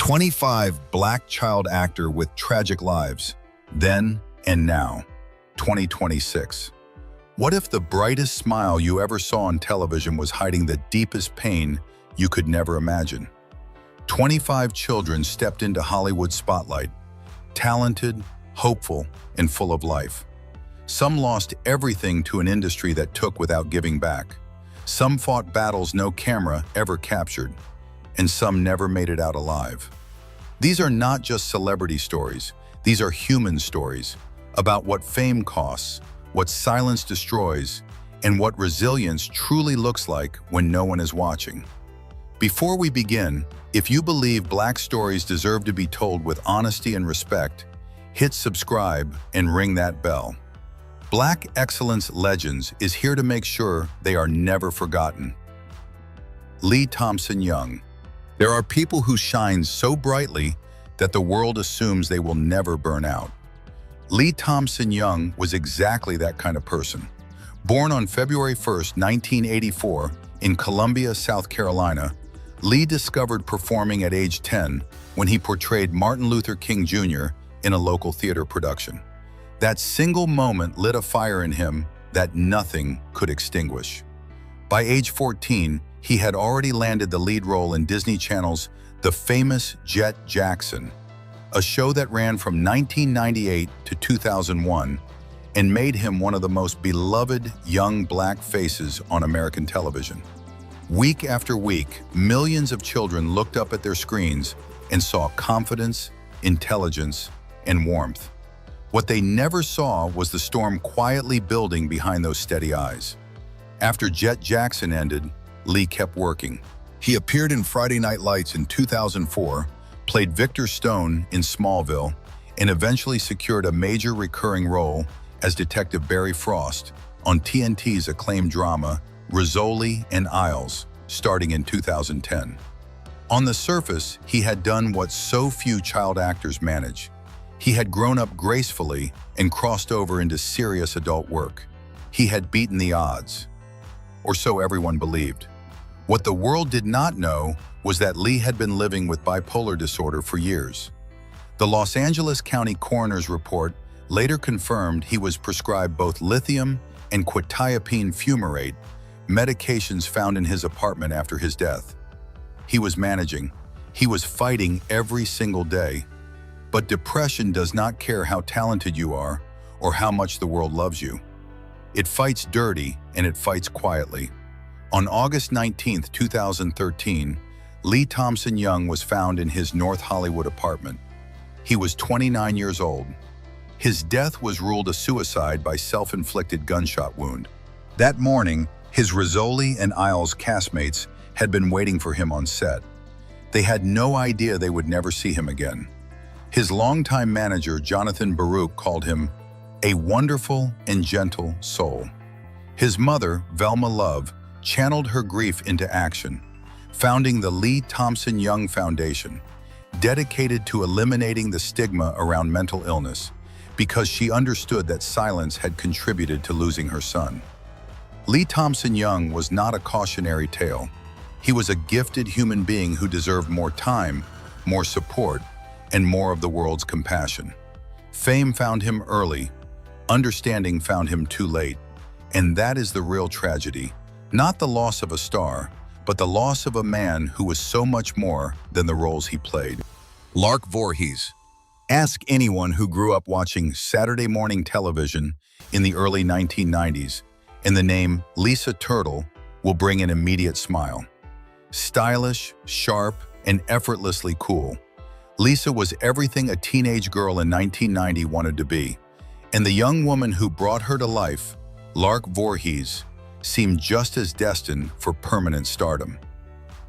25 Black child actor with tragic lives, then and now, 2026. What if the brightest smile you ever saw on television was hiding the deepest pain you could never imagine? 25 children stepped into Hollywood's spotlight, talented, hopeful, and full of life. Some lost everything to an industry that took without giving back. Some fought battles no camera ever captured, and some never made it out alive. These are not just celebrity stories. These are human stories about what fame costs, what silence destroys, and what resilience truly looks like when no one is watching. Before we begin, if you believe Black stories deserve to be told with honesty and respect, hit subscribe and ring that bell. Black Excellence Legends is here to make sure they are never forgotten. Thompson Young. There are people who shine so brightly that the world assumes they will never burn out. Thompson Young was exactly that kind of person. Born on February 1st, 1984, in Columbia, South Carolina, Lee discovered performing at age 10 when he portrayed Martin Luther King Jr. in a local theater production. That single moment lit a fire in him that nothing could extinguish. By age 14, he had already landed the lead role in Disney Channel's The Famous Jet Jackson, a show that ran from 1998 to 2001 and made him one of the most beloved young Black faces on American television. Week after week, millions of children looked up at their screens and saw confidence, intelligence, and warmth. What they never saw was the storm quietly building behind those steady eyes. After Jet Jackson ended, Lee kept working. He appeared in Friday Night Lights in 2004, played Victor Stone in Smallville, and eventually secured a major recurring role as Detective Barry Frost on TNT's acclaimed drama Rizzoli and Isles, starting in 2010. On the surface, he had done what so few child actors manage. He had grown up gracefully and crossed over into serious adult work. He had beaten the odds, or so everyone believed. What the world did not know was that Lee had been living with bipolar disorder for years. The Los Angeles County Coroner's report later confirmed he was prescribed both lithium and quetiapine fumarate, medications found in his apartment after his death. He was managing. He was fighting every single day. But depression does not care how talented you are or how much the world loves you. It fights dirty and it fights quietly. On August 19, 2013, Thompson Young was found in his North Hollywood apartment. He was 29 years old. His death was ruled a suicide by self-inflicted gunshot wound. That morning, his Rizzoli and Isles castmates had been waiting for him on set. They had no idea they would never see him again. His longtime manager, Jonathan Baruch, called him a wonderful and gentle soul. His mother, Velma Love, channeled her grief into action, founding the Thompson Young Foundation, dedicated to eliminating the stigma around mental illness, because she understood that silence had contributed to losing her son. Thompson Young was not a cautionary tale. He was a gifted human being who deserved more time, more support, and more of the world's compassion. Fame found him early, understanding found him too late, and that is the real tragedy. Not the loss of a star, but the loss of a man who was so much more than the roles he played. Lark Voorhies. Ask anyone who grew up watching Saturday morning television in the early 1990s, and the name Lisa Turtle will bring an immediate smile. Stylish, sharp, and effortlessly cool, Lisa was everything a teenage girl in 1990 wanted to be, and the young woman who brought her to life, Lark Voorhies, seemed just as destined for permanent stardom.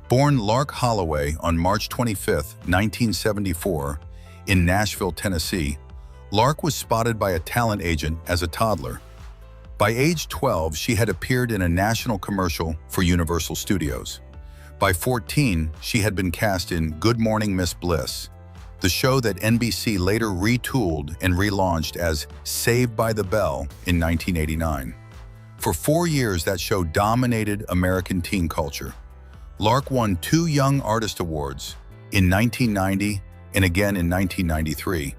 Born Lark Holloway on March 25, 1974, in Nashville, Tennessee, Lark was spotted by a talent agent as a toddler. By age 12, she had appeared in a national commercial for Universal Studios. By 14, she had been cast in Good Morning Miss Bliss, the show that NBC later retooled and relaunched as Saved by the Bell in 1989. For 4 years, that show dominated American teen culture. Lark won 2 Young Artist Awards, in 1990 and again in 1993,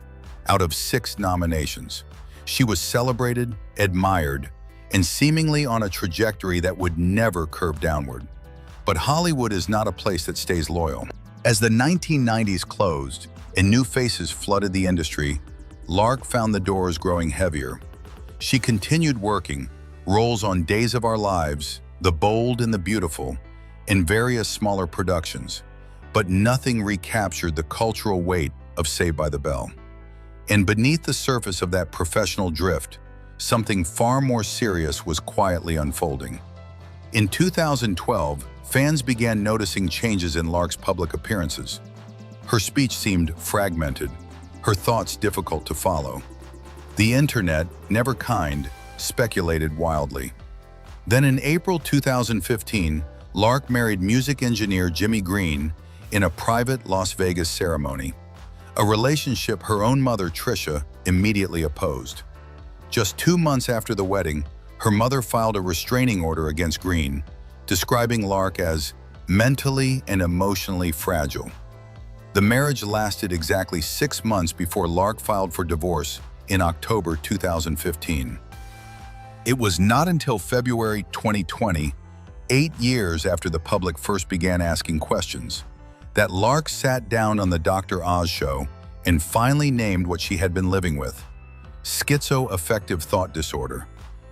out of 6 nominations. She was celebrated, admired, and seemingly on a trajectory that would never curve downward. But Hollywood is not a place that stays loyal. As the 1990s closed and new faces flooded the industry, Lark found the doors growing heavier. She continued working, roles on Days of Our Lives, The Bold and the Beautiful, and various smaller productions, but nothing recaptured the cultural weight of Saved by the Bell. And beneath the surface of that professional drift, something far more serious was quietly unfolding. In 2012, fans began noticing changes in Lark's public appearances. Her speech seemed fragmented, her thoughts difficult to follow. The internet, never kind, speculated wildly. Then in April 2015, Lark married music engineer Jimmy Green in a private Las Vegas ceremony, a relationship her own mother, Trisha, immediately opposed. Just 2 months after the wedding, her mother filed a restraining order against Green, describing Lark as mentally and emotionally fragile. The marriage lasted exactly 6 months before Lark filed for divorce in October 2015. It was not until February 2020, 8 years after the public first began asking questions, that Lark sat down on the Dr. Oz show and finally named what she had been living with: schizoaffective thought disorder,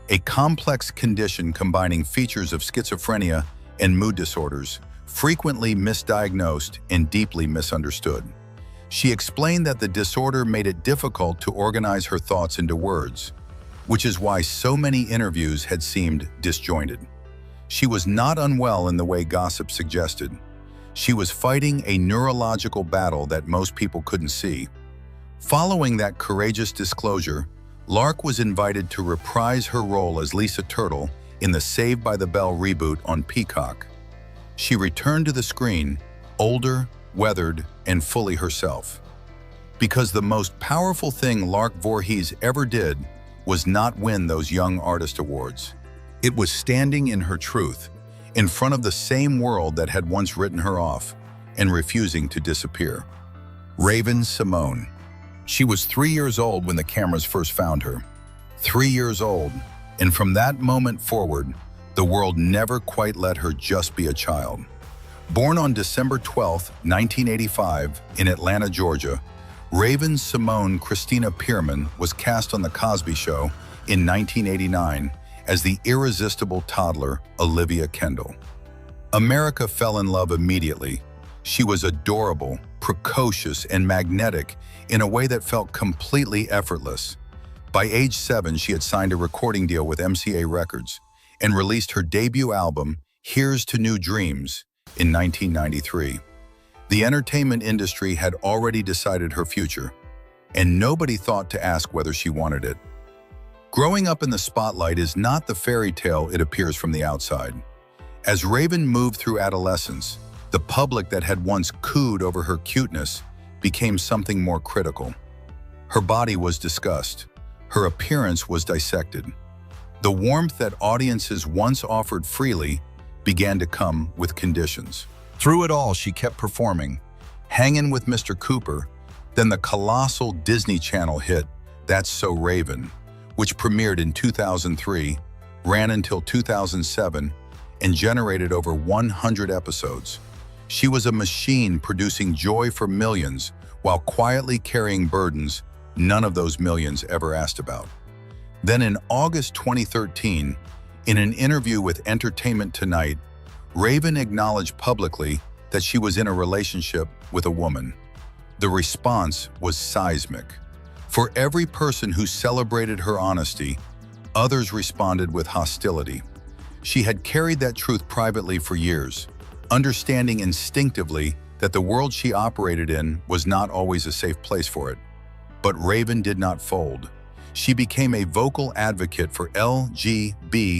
a complex condition combining features of schizophrenia and mood disorders, frequently misdiagnosed and deeply misunderstood. She explained that the disorder made it difficult to organize her thoughts into words, which is why so many interviews had seemed disjointed. She was not unwell in the way gossip suggested. She was fighting a neurological battle that most people couldn't see. Following that courageous disclosure, Lark was invited to reprise her role as Lisa Turtle in the Saved by the Bell reboot on Peacock. She returned to the screen, older, weathered, and fully herself. Because the most powerful thing Lark Voorhies ever did was not win those Young Artist Awards. It was standing in her truth, in front of the same world that had once written her off, and refusing to disappear. Raven-Symoné. She was 3 years old when the cameras first found her. 3 years old, and from that moment forward, the world never quite let her just be a child. Born on December 12, 1985, in Atlanta, Georgia, Raven-Symoné Christina Pierman was cast on The Cosby Show in 1989 as the irresistible toddler Olivia Kendall. America fell in love immediately. She was adorable, precocious, and magnetic in a way that felt completely effortless. By age 7, she had signed a recording deal with MCA Records and released her debut album, Here's to New Dreams, in 1993. The entertainment industry had already decided her future, and nobody thought to ask whether she wanted it. Growing up in the spotlight is not the fairy tale it appears from the outside. As Raven moved through adolescence, the public that had once cooed over her cuteness became something more critical. Her body was discussed. Her appearance was dissected. The warmth that audiences once offered freely began to come with conditions. Through it all, she kept performing, Hangin' with Mr. Cooper, then the colossal Disney Channel hit, That's So Raven, which premiered in 2003, ran until 2007, and generated over 100 episodes. She was a machine producing joy for millions while quietly carrying burdens none of those millions ever asked about. Then in August 2013, in an interview with Entertainment Tonight, Raven acknowledged publicly that she was in a relationship with a woman. The response was seismic. For every person who celebrated her honesty, others responded with hostility. She had carried that truth privately for years, understanding instinctively that the world she operated in was not always a safe place for it. But Raven did not fold. She became a vocal advocate for LGBTQ+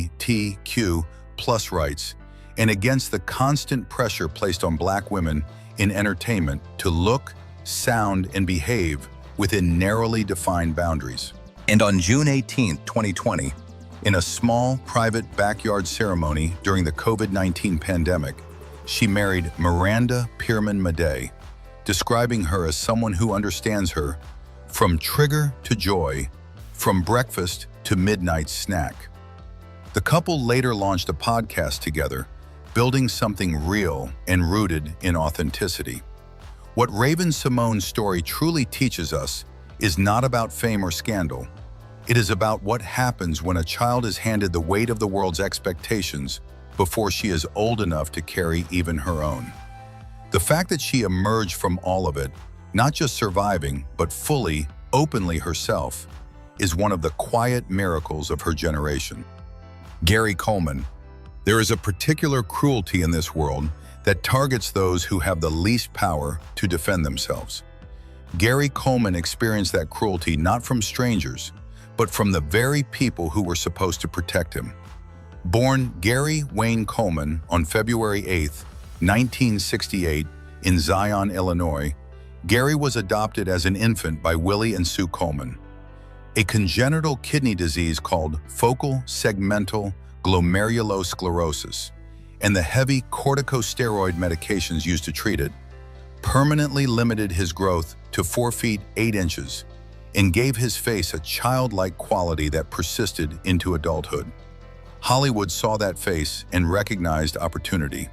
rights and against the constant pressure placed on Black women in entertainment to look, sound, and behave within narrowly defined boundaries. And on June 18, 2020, in a small, private backyard ceremony during the COVID-19 pandemic, she married Miranda Pierman Madej, describing her as someone who understands her from trigger to joy, from breakfast to midnight snack. The couple later launched a podcast together, building something real and rooted in authenticity. What Raven-Symoné's story truly teaches us is not about fame or scandal. It is about what happens when a child is handed the weight of the world's expectations before she is old enough to carry even her own. The fact that she emerged from all of it, not just surviving, but fully, openly herself, is one of the quiet miracles of her generation. Gary Coleman. There is a particular cruelty in this world that targets those who have the least power to defend themselves. Gary Coleman experienced that cruelty not from strangers, but from the very people who were supposed to protect him. Born Gary Wayne Coleman on February 8, 1968, in Zion, Illinois, Gary was adopted as an infant by Willie and Sue Coleman. A congenital kidney disease called focal segmental glomerulosclerosis and the heavy corticosteroid medications used to treat it permanently limited his growth to 4 feet 8 inches and gave his face a childlike quality that persisted into adulthood. Hollywood saw that face and recognized opportunity.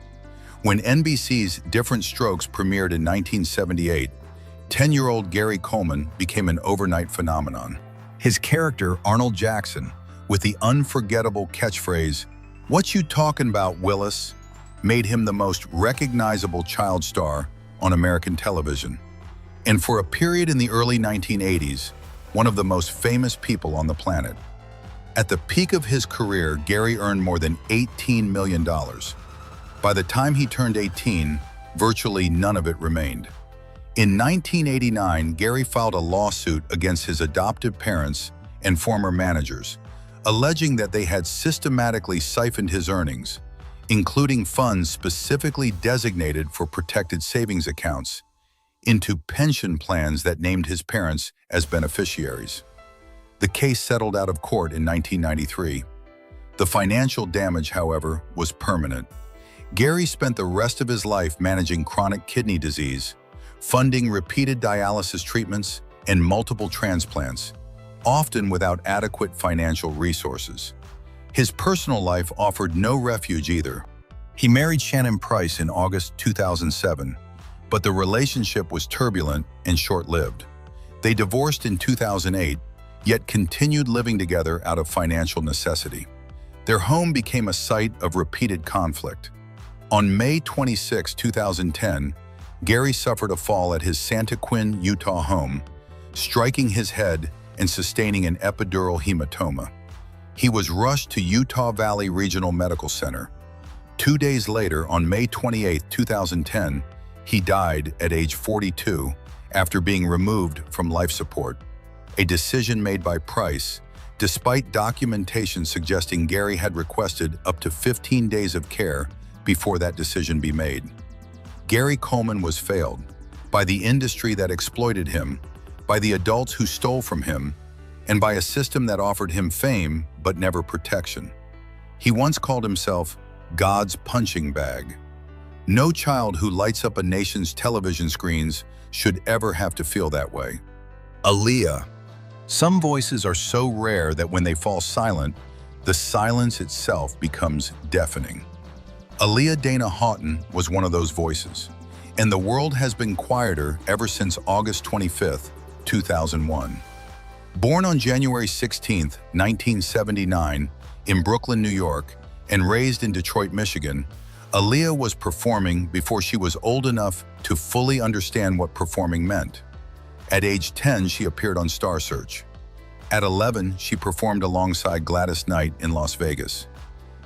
When NBC's Different Strokes premiered in 1978, 10-year-old Gary Coleman became an overnight phenomenon. His character, Arnold Jackson, with the unforgettable catchphrase, "What you talking about, Willis?" made him the most recognizable child star on American television. And for a period in the early 1980s, one of the most famous people on the planet. At the peak of his career, Gary earned more than $18 million. By the time he turned 18, virtually none of it remained. In 1989, Gary filed a lawsuit against his adoptive parents and former managers, alleging that they had systematically siphoned his earnings, including funds specifically designated for protected savings accounts, into pension plans that named his parents as beneficiaries. The case settled out of court in 1993. The financial damage, however, was permanent. Gary spent the rest of his life managing chronic kidney disease, funding repeated dialysis treatments and multiple transplants, often without adequate financial resources. His personal life offered no refuge either. He married Shannon Price in August 2007, but the relationship was turbulent and short-lived. They divorced in 2008, yet continued living together out of financial necessity. Their home became a site of repeated conflict. On May 26, 2010, Gary suffered a fall at his Santa Quin, Utah home, striking his head and sustaining an epidural hematoma. He was rushed to Utah Valley Regional Medical Center. 2 days later, on May 28, 2010, he died at age 42 after being removed from life support, a decision made by Price, despite documentation suggesting Gary had requested up to 15 days of care before that decision be made. Gary Coleman was failed by the industry that exploited him, by the adults who stole from him, and by a system that offered him fame but never protection. He once called himself God's punching bag. No child who lights up a nation's television screens should ever have to feel that way. Aaliyah. Some voices are so rare that when they fall silent, the silence itself becomes deafening. Aaliyah Dana Houghton was one of those voices, and the world has been quieter ever since August 25, 2001. Born on January 16, 1979, in Brooklyn, New York, and raised in Detroit, Michigan, Aaliyah was performing before she was old enough to fully understand what performing meant. At age 10, she appeared on Star Search. At 11, she performed alongside Gladys Knight in Las Vegas.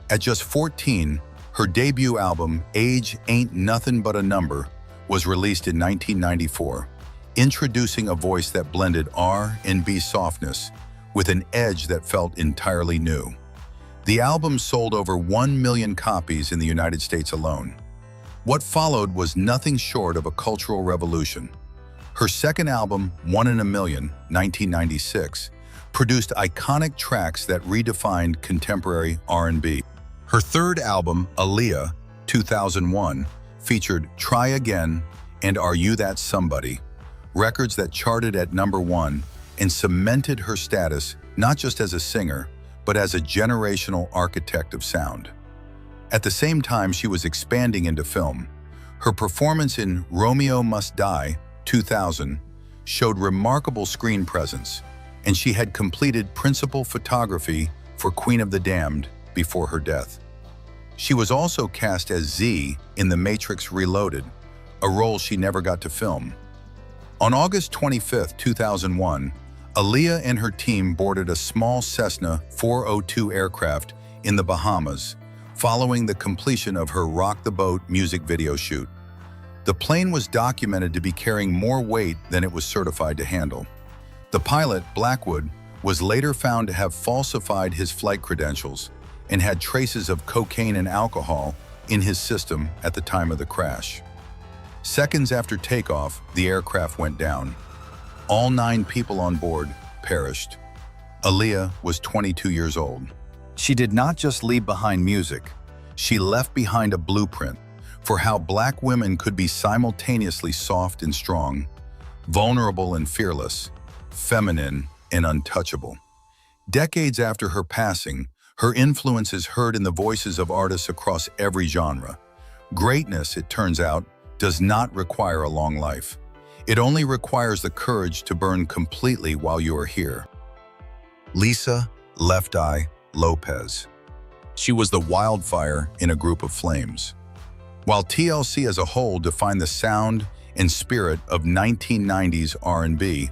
At just 14, her debut album, Age Ain't Nothing But a Number, was released in 1994, introducing a voice that blended R&B softness with an edge that felt entirely new. The album sold over 1 million copies in the United States alone. What followed was nothing short of a cultural revolution. Her second album, One in a Million, 1996, produced iconic tracks that redefined contemporary R&B. Her third album, Aaliyah, 2001, featured Try Again and Are You That Somebody, records that charted at #1 and cemented her status not just as a singer, but as a generational architect of sound. At the same time she was expanding into film, her performance in Romeo Must Die, 2000, showed remarkable screen presence, and she had completed principal photography for Queen of the Damned before her death. She was also cast as Z in The Matrix Reloaded, a role she never got to film. On August 25, 2001, Aaliyah and her team boarded a small Cessna 402 aircraft in the Bahamas, following the completion of her Rock the Boat music video shoot. The plane was documented to be carrying more weight than it was certified to handle. The pilot, Blackwood, was later found to have falsified his flight credentials and had traces of cocaine and alcohol in his system at the time of the crash. Seconds after takeoff, the aircraft went down. All 9 people on board perished. Aaliyah was 22 years old. She did not just leave behind music, she left behind a blueprint for how Black women could be simultaneously soft and strong, vulnerable and fearless, feminine and untouchable. Decades after her passing, her influence is heard in the voices of artists across every genre. Greatness, it turns out, does not require a long life. It only requires the courage to burn completely while you are here. Lisa Left Eye Lopes. She was the wildfire in a group of flames. While TLC as a whole defined the sound and spirit of 1990s R&B,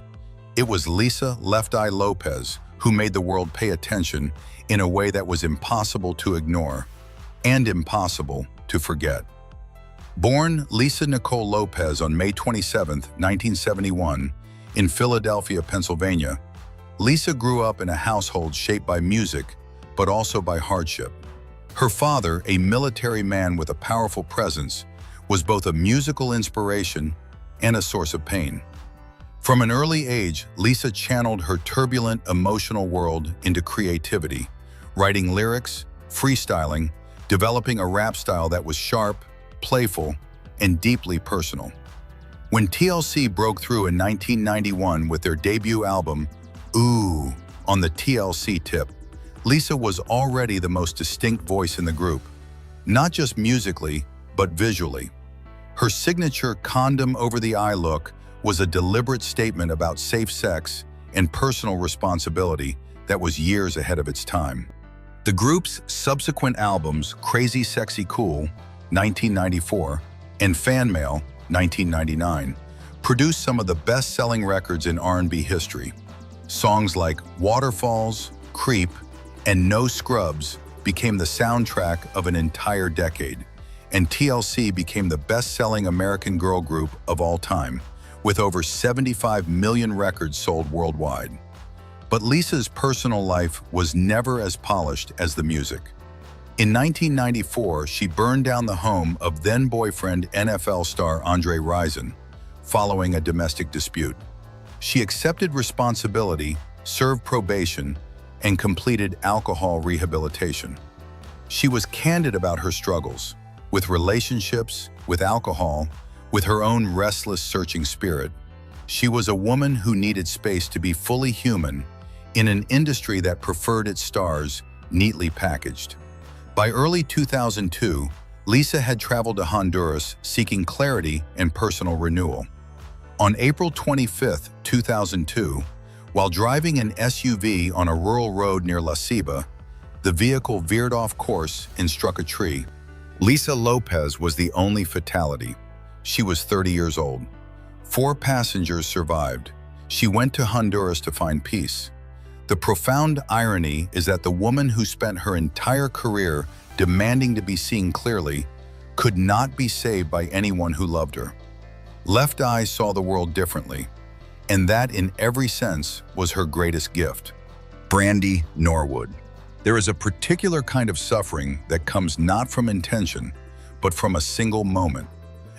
it was Lisa Left Eye Lopes who made the world pay attention in a way that was impossible to ignore and impossible to forget. Born Lisa Nicole Lopes on May 27, 1971, in Philadelphia, Pennsylvania, Lisa grew up in a household shaped by music, but also by hardship. Her father, a military man with a powerful presence, was both a musical inspiration and a source of pain. From an early age, Lisa channeled her turbulent, emotional world into creativity, writing lyrics, freestyling, developing a rap style that was sharp, playful, and deeply personal. When TLC broke through in 1991 with their debut album, Ooh, on the TLC tip, Lisa was already the most distinct voice in the group, not just musically, but visually. Her signature condom over the eye look was a deliberate statement about safe sex and personal responsibility that was years ahead of its time. The group's subsequent albums, Crazy Sexy Cool, 1994, and Fan Mail, 1999, produced some of the best-selling records in R&B history. Songs like Waterfalls, Creep, and No Scrubs became the soundtrack of an entire decade, and TLC became the best-selling American girl group of all time, with over 75 million records sold worldwide. But Lisa's personal life was never as polished as the music. In 1994, she burned down the home of then-boyfriend NFL star Andre Rison, following a domestic dispute. She accepted responsibility, served probation, and completed alcohol rehabilitation. She was candid about her struggles, with relationships, with alcohol, with her own restless, searching spirit. She was a woman who needed space to be fully human in an industry that preferred its stars neatly packaged. By early 2002, Lisa had traveled to Honduras seeking clarity and personal renewal. On April 25, 2002, while driving an SUV on a rural road near La Ceiba, the vehicle veered off course and struck a tree. Lisa Lopes was the only fatality. She was 30 years old. 4 passengers survived. She went to Honduras to find peace. The profound irony is that the woman who spent her entire career demanding to be seen clearly could not be saved by anyone who loved her. Left Eye saw the world differently, and that in every sense was her greatest gift. Brandy Norwood. There is a particular kind of suffering that comes not from intention, but from a single moment.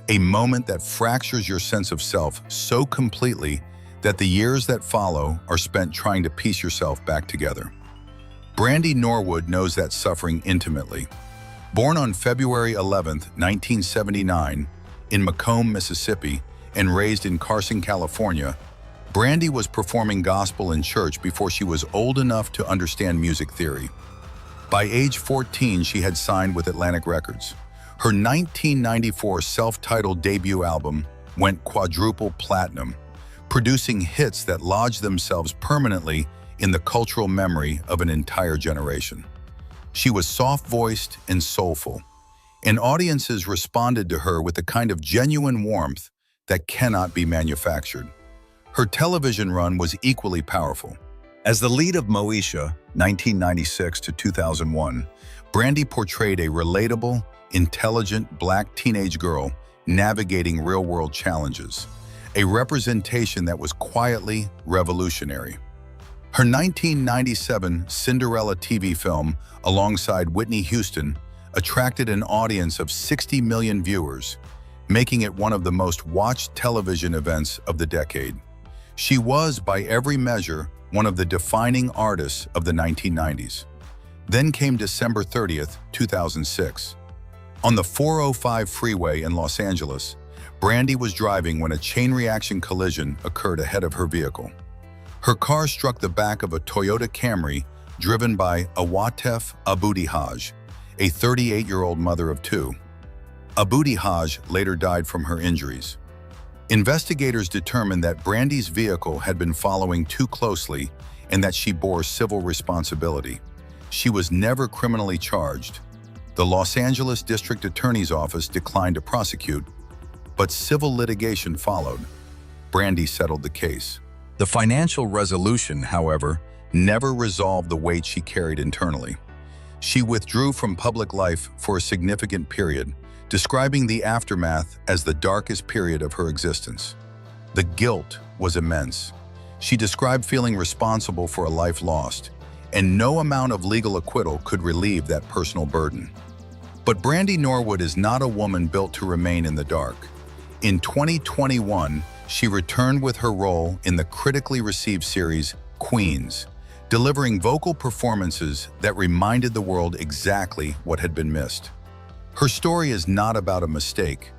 A moment that fractures your sense of self so completely that the years that follow are spent trying to piece yourself back together. Brandy Norwood knows that suffering intimately. Born on February 11, 1979, in Macomb, Mississippi, and raised in Carson, California, Brandy was performing gospel in church before she was old enough to understand music theory. By age 14, she had signed with Atlantic Records. Her 1994 self-titled debut album went quadruple platinum, producing hits that lodged themselves permanently in the cultural memory of an entire generation. She was soft-voiced and soulful, and audiences responded to her with the kind of genuine warmth that cannot be manufactured. Her television run was equally powerful. As the lead of Moesha, 1996 to 2001, Brandy portrayed a relatable, intelligent Black teenage girl navigating real-world challenges, a representation that was quietly revolutionary. Her 1997 Cinderella TV film, alongside Whitney Houston, attracted an audience of 60 million viewers, making it one of the most watched television events of the decade. She was, by every measure, one of the defining artists of the 1990s. Then came December 30th, 2006. On the 405 freeway in Los Angeles, Brandy was driving when a chain reaction collision occurred ahead of her vehicle. Her car struck the back of a Toyota Camry driven by Awatef Abudi-Haj, a 38-year-old mother of two. Abudi-Haj later died from her injuries. Investigators determined that Brandy's vehicle had been following too closely and that she bore civil responsibility. She was never criminally charged. The Los Angeles District Attorney's Office declined to prosecute, but civil litigation followed. Brandy settled the case. The financial resolution, however, never resolved the weight she carried internally. She withdrew from public life for a significant period, describing the aftermath as the darkest period of her existence. The guilt was immense. She described feeling responsible for a life lost, and no amount of legal acquittal could relieve that personal burden. But Brandy Norwood is not a woman built to remain in the dark. In 2021, she returned with her role in the critically received series Queens, delivering vocal performances that reminded the world exactly what had been missed. Her story is not about a mistake.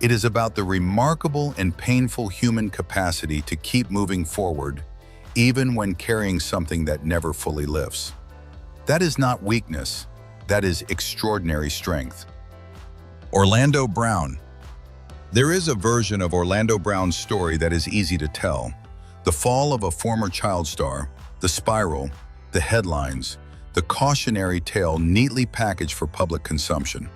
It is about the remarkable and painful human capacity to keep moving forward, even when carrying something that never fully lifts. That is not weakness. That is extraordinary strength. Orlando Brown. There is a version of Orlando Brown's story that is easy to tell. The fall of a former child star, the spiral, the headlines, the cautionary tale neatly packaged for public consumption.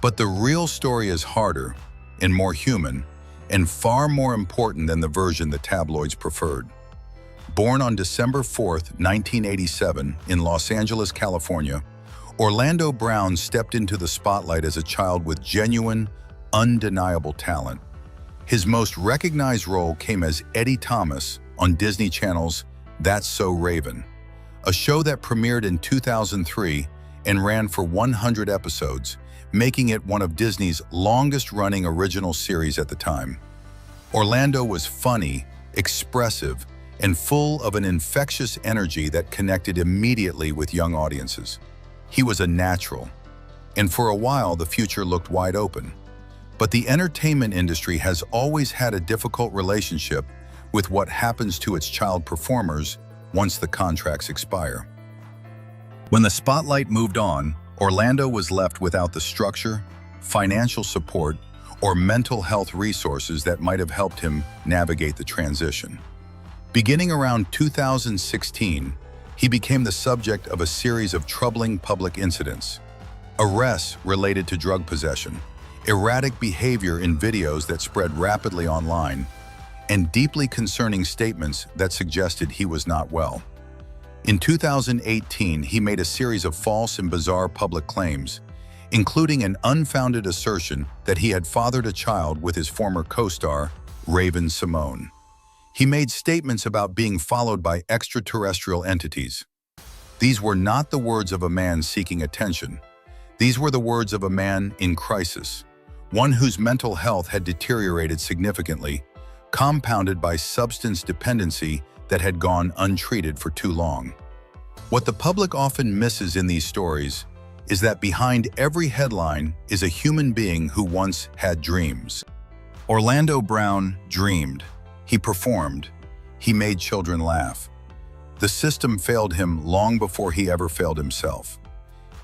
But the real story is harder and more human, and far more important than the version the tabloids preferred. Born on December 4th, 1987, in Los Angeles, California, Orlando Brown stepped into the spotlight as a child with genuine, undeniable talent. His most recognized role came as Eddie Thomas on Disney Channel's That's So Raven, a show that premiered in 2003 and ran for 100 episodes, making it one of Disney's longest-running original series at the time. Orlando was funny, expressive, and full of an infectious energy that connected immediately with young audiences. He was a natural, and for a while the future looked wide open. But the entertainment industry has always had a difficult relationship with what happens to its child performers once the contracts expire. When the spotlight moved on, Orlando was left without the structure, financial support, or mental health resources that might have helped him navigate the transition. Beginning around 2016, he became the subject of a series of troubling public incidents. Arrests related to drug possession, erratic behavior in videos that spread rapidly online, and deeply concerning statements that suggested he was not well. In 2018, he made a series of false and bizarre public claims, including an unfounded assertion that he had fathered a child with his former co-star, Raven-Symoné. He made statements about being followed by extraterrestrial entities. These were not the words of a man seeking attention. These were the words of a man in crisis, one whose mental health had deteriorated significantly, compounded by substance dependency that had gone untreated for too long. What the public often misses in these stories is that behind every headline is a human being who once had dreams. Orlando Brown dreamed. He performed. He made children laugh. The system failed him long before he ever failed himself.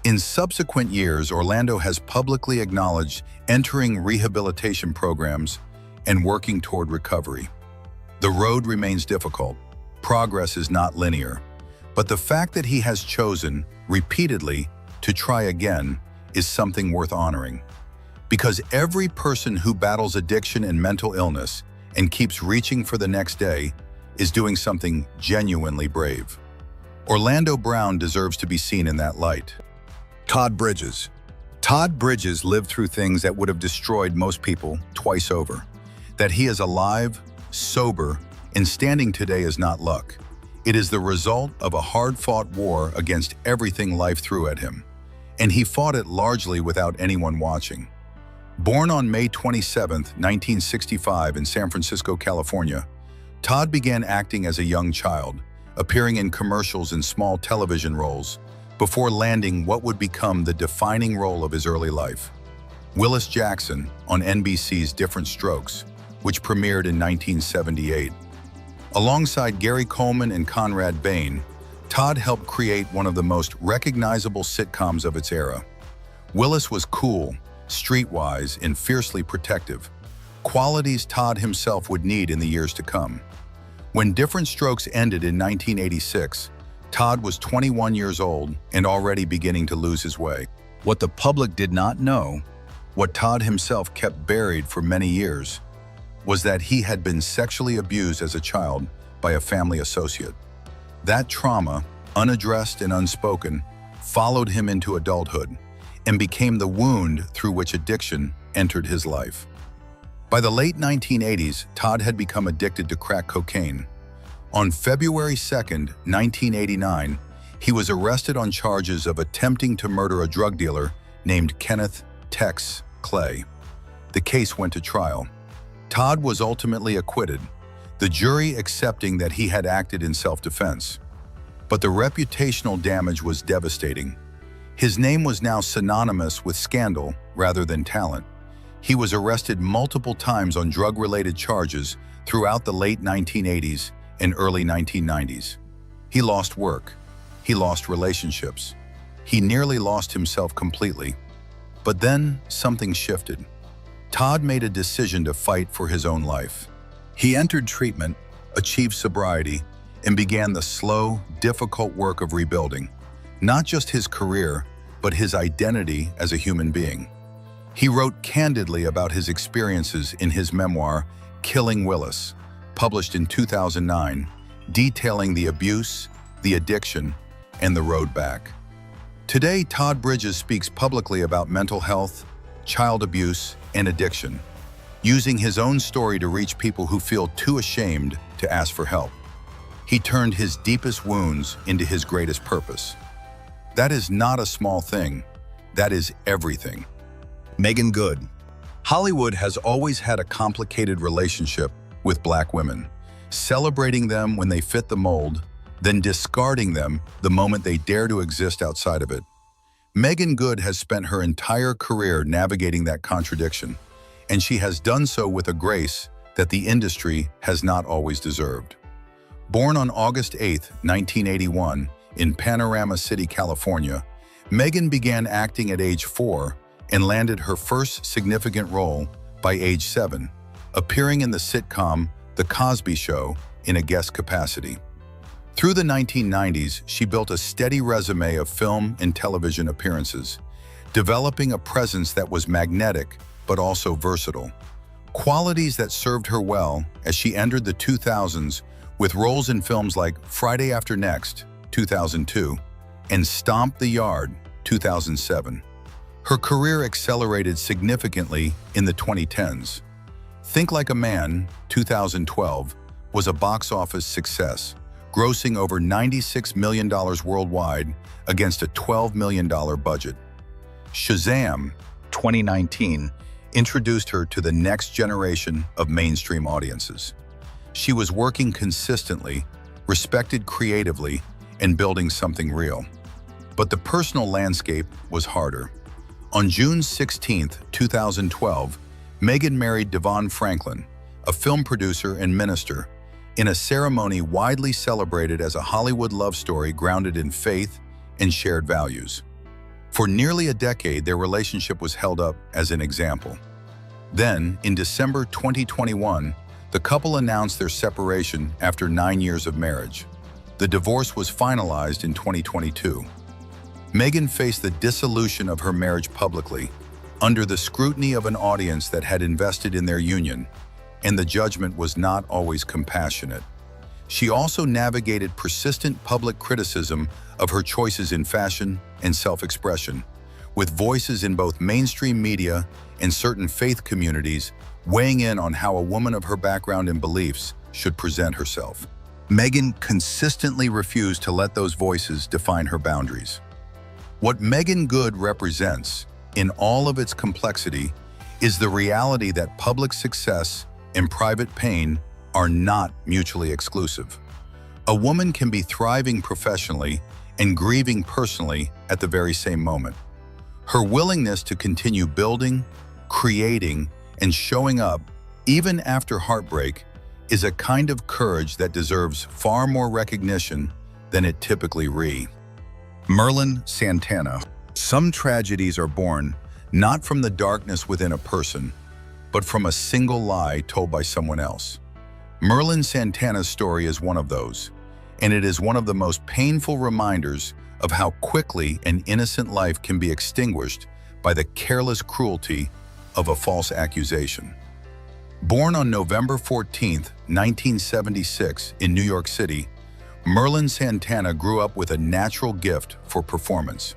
In subsequent years, Orlando has publicly acknowledged entering rehabilitation programs and working toward recovery. The road remains difficult. Progress is not linear. But the fact that he has chosen, repeatedly, to try again is something worth honoring. Because every person who battles addiction and mental illness and keeps reaching for the next day is doing something genuinely brave. Orlando Brown deserves to be seen in that light. Todd Bridges. Todd Bridges lived through things that would have destroyed most people twice over. That he is alive, sober, and standing today is not luck. It is the result of a hard-fought war against everything life threw at him. And he fought it largely without anyone watching. Born on May 27, 1965 in San Francisco, California, Todd began acting as a young child, appearing in commercials and small television roles, before landing what would become the defining role of his early life. Willis Jackson on NBC's Different Strokes, which premiered in 1978. Alongside Gary Coleman and Conrad Bain, Todd helped create one of the most recognizable sitcoms of its era. Willis was cool, streetwise, and fiercely protective, qualities Todd himself would need in the years to come. When Different Strokes ended in 1986, Todd was 21 years old and already beginning to lose his way. What the public did not know, what Todd himself kept buried for many years, was that he had been sexually abused as a child by a family associate. That trauma, unaddressed and unspoken, followed him into adulthood and became the wound through which addiction entered his life. By the late 1980s, Todd had become addicted to crack cocaine. On February 2, 1989, he was arrested on charges of attempting to murder a drug dealer named Kenneth "Tex" Clay. The case went to trial. Todd was ultimately acquitted, the jury accepting that he had acted in self-defense. But the reputational damage was devastating. His name was now synonymous with scandal rather than talent. He was arrested multiple times on drug-related charges throughout the late 1980s and early 1990s. He lost work. He lost relationships. He nearly lost himself completely. But then something shifted. Todd made a decision to fight for his own life. He entered treatment, achieved sobriety, and began the slow, difficult work of rebuilding, not just his career, but his identity as a human being. He wrote candidly about his experiences in his memoir, Killing Willis, published in 2009, detailing the abuse, the addiction, and the road back. Today, Todd Bridges speaks publicly about mental health, child abuse, and addiction, using his own story to reach people who feel too ashamed to ask for help. He turned his deepest wounds into his greatest purpose. That is not a small thing. That is everything. Meagan Good. Hollywood has always had a complicated relationship with Black women, celebrating them when they fit the mold, then discarding them the moment they dare to exist outside of it. Meagan Good has spent her entire career navigating that contradiction, and she has done so with a grace that the industry has not always deserved. Born on August 8, 1981, in Panorama City, California, Meagan began acting at age 4 and landed her first significant role by age 7, appearing in the sitcom The Cosby Show in a guest capacity. Through the 1990s, she built a steady resume of film and television appearances, developing a presence that was magnetic but also versatile, qualities that served her well as she entered the 2000s with roles in films like Friday After Next, 2002, and Stomp the Yard, 2007. Her career accelerated significantly in the 2010s. Think Like a Man, 2012, was a box office success, grossing over $96 million worldwide against a $12 million budget. Shazam, 2019, introduced her to the next generation of mainstream audiences. She was working consistently, respected creatively, and building something real. But the personal landscape was harder. On June 16, 2012, Meagan married Devon Franklin, a film producer and minister, in a ceremony widely celebrated as a Hollywood love story grounded in faith and shared values. For nearly a decade, their relationship was held up as an example. Then, in December 2021, the couple announced their separation after 9 years of marriage. The divorce was finalized in 2022. Meagan faced the dissolution of her marriage publicly, under the scrutiny of an audience that had invested in their union, and the judgment was not always compassionate. She also navigated persistent public criticism of her choices in fashion and self-expression, with voices in both mainstream media and certain faith communities weighing in on how a woman of her background and beliefs should present herself. Meagan consistently refused to let those voices define her boundaries. What Meagan Good represents, in all of its complexity, is the reality that public success and private pain are not mutually exclusive. A woman can be thriving professionally and grieving personally at the very same moment. Her willingness to continue building, creating, and showing up, even after heartbreak, is a kind of courage that deserves far more recognition than it typically re. Merlin Santana. Some tragedies are born not from the darkness within a person, but from a single lie told by someone else. Merlin Santana's story is one of those, and it is one of the most painful reminders of how quickly an innocent life can be extinguished by the careless cruelty of a false accusation. Born on November 14, 1976, in New York City, Merlin Santana grew up with a natural gift for performance.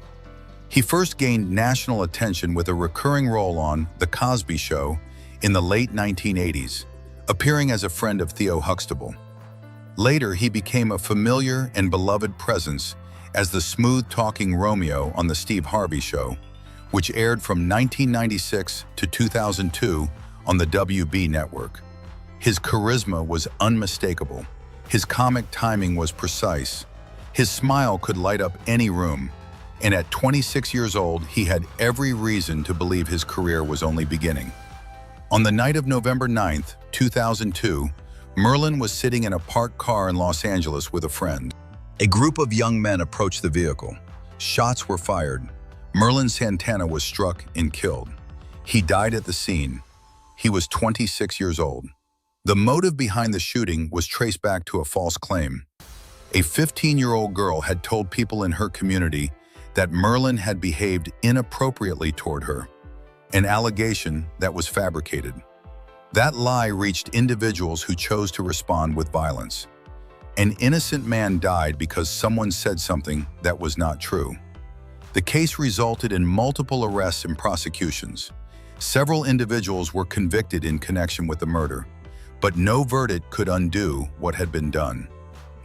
He first gained national attention with a recurring role on The Cosby Show in the late 1980s, appearing as a friend of Theo Huxtable. Later, he became a familiar and beloved presence as the smooth-talking Romeo on The Steve Harvey Show, which aired from 1996 to 2002 on the WB network. His charisma was unmistakable. His comic timing was precise. His smile could light up any room. And at 26 years old, he had every reason to believe his career was only beginning. On the night of November 9, 2002, Merlin was sitting in a parked car in Los Angeles with a friend. A group of young men approached the vehicle. Shots were fired. Merlin Santana was struck and killed. He died at the scene. He was 26 years old. The motive behind the shooting was traced back to a false claim. A 15-year-old girl had told people in her community that Merlin had behaved inappropriately toward her, an allegation that was fabricated. That lie reached individuals who chose to respond with violence. An innocent man died because someone said something that was not true. The case resulted in multiple arrests and prosecutions. Several individuals were convicted in connection with the murder, but no verdict could undo what had been done.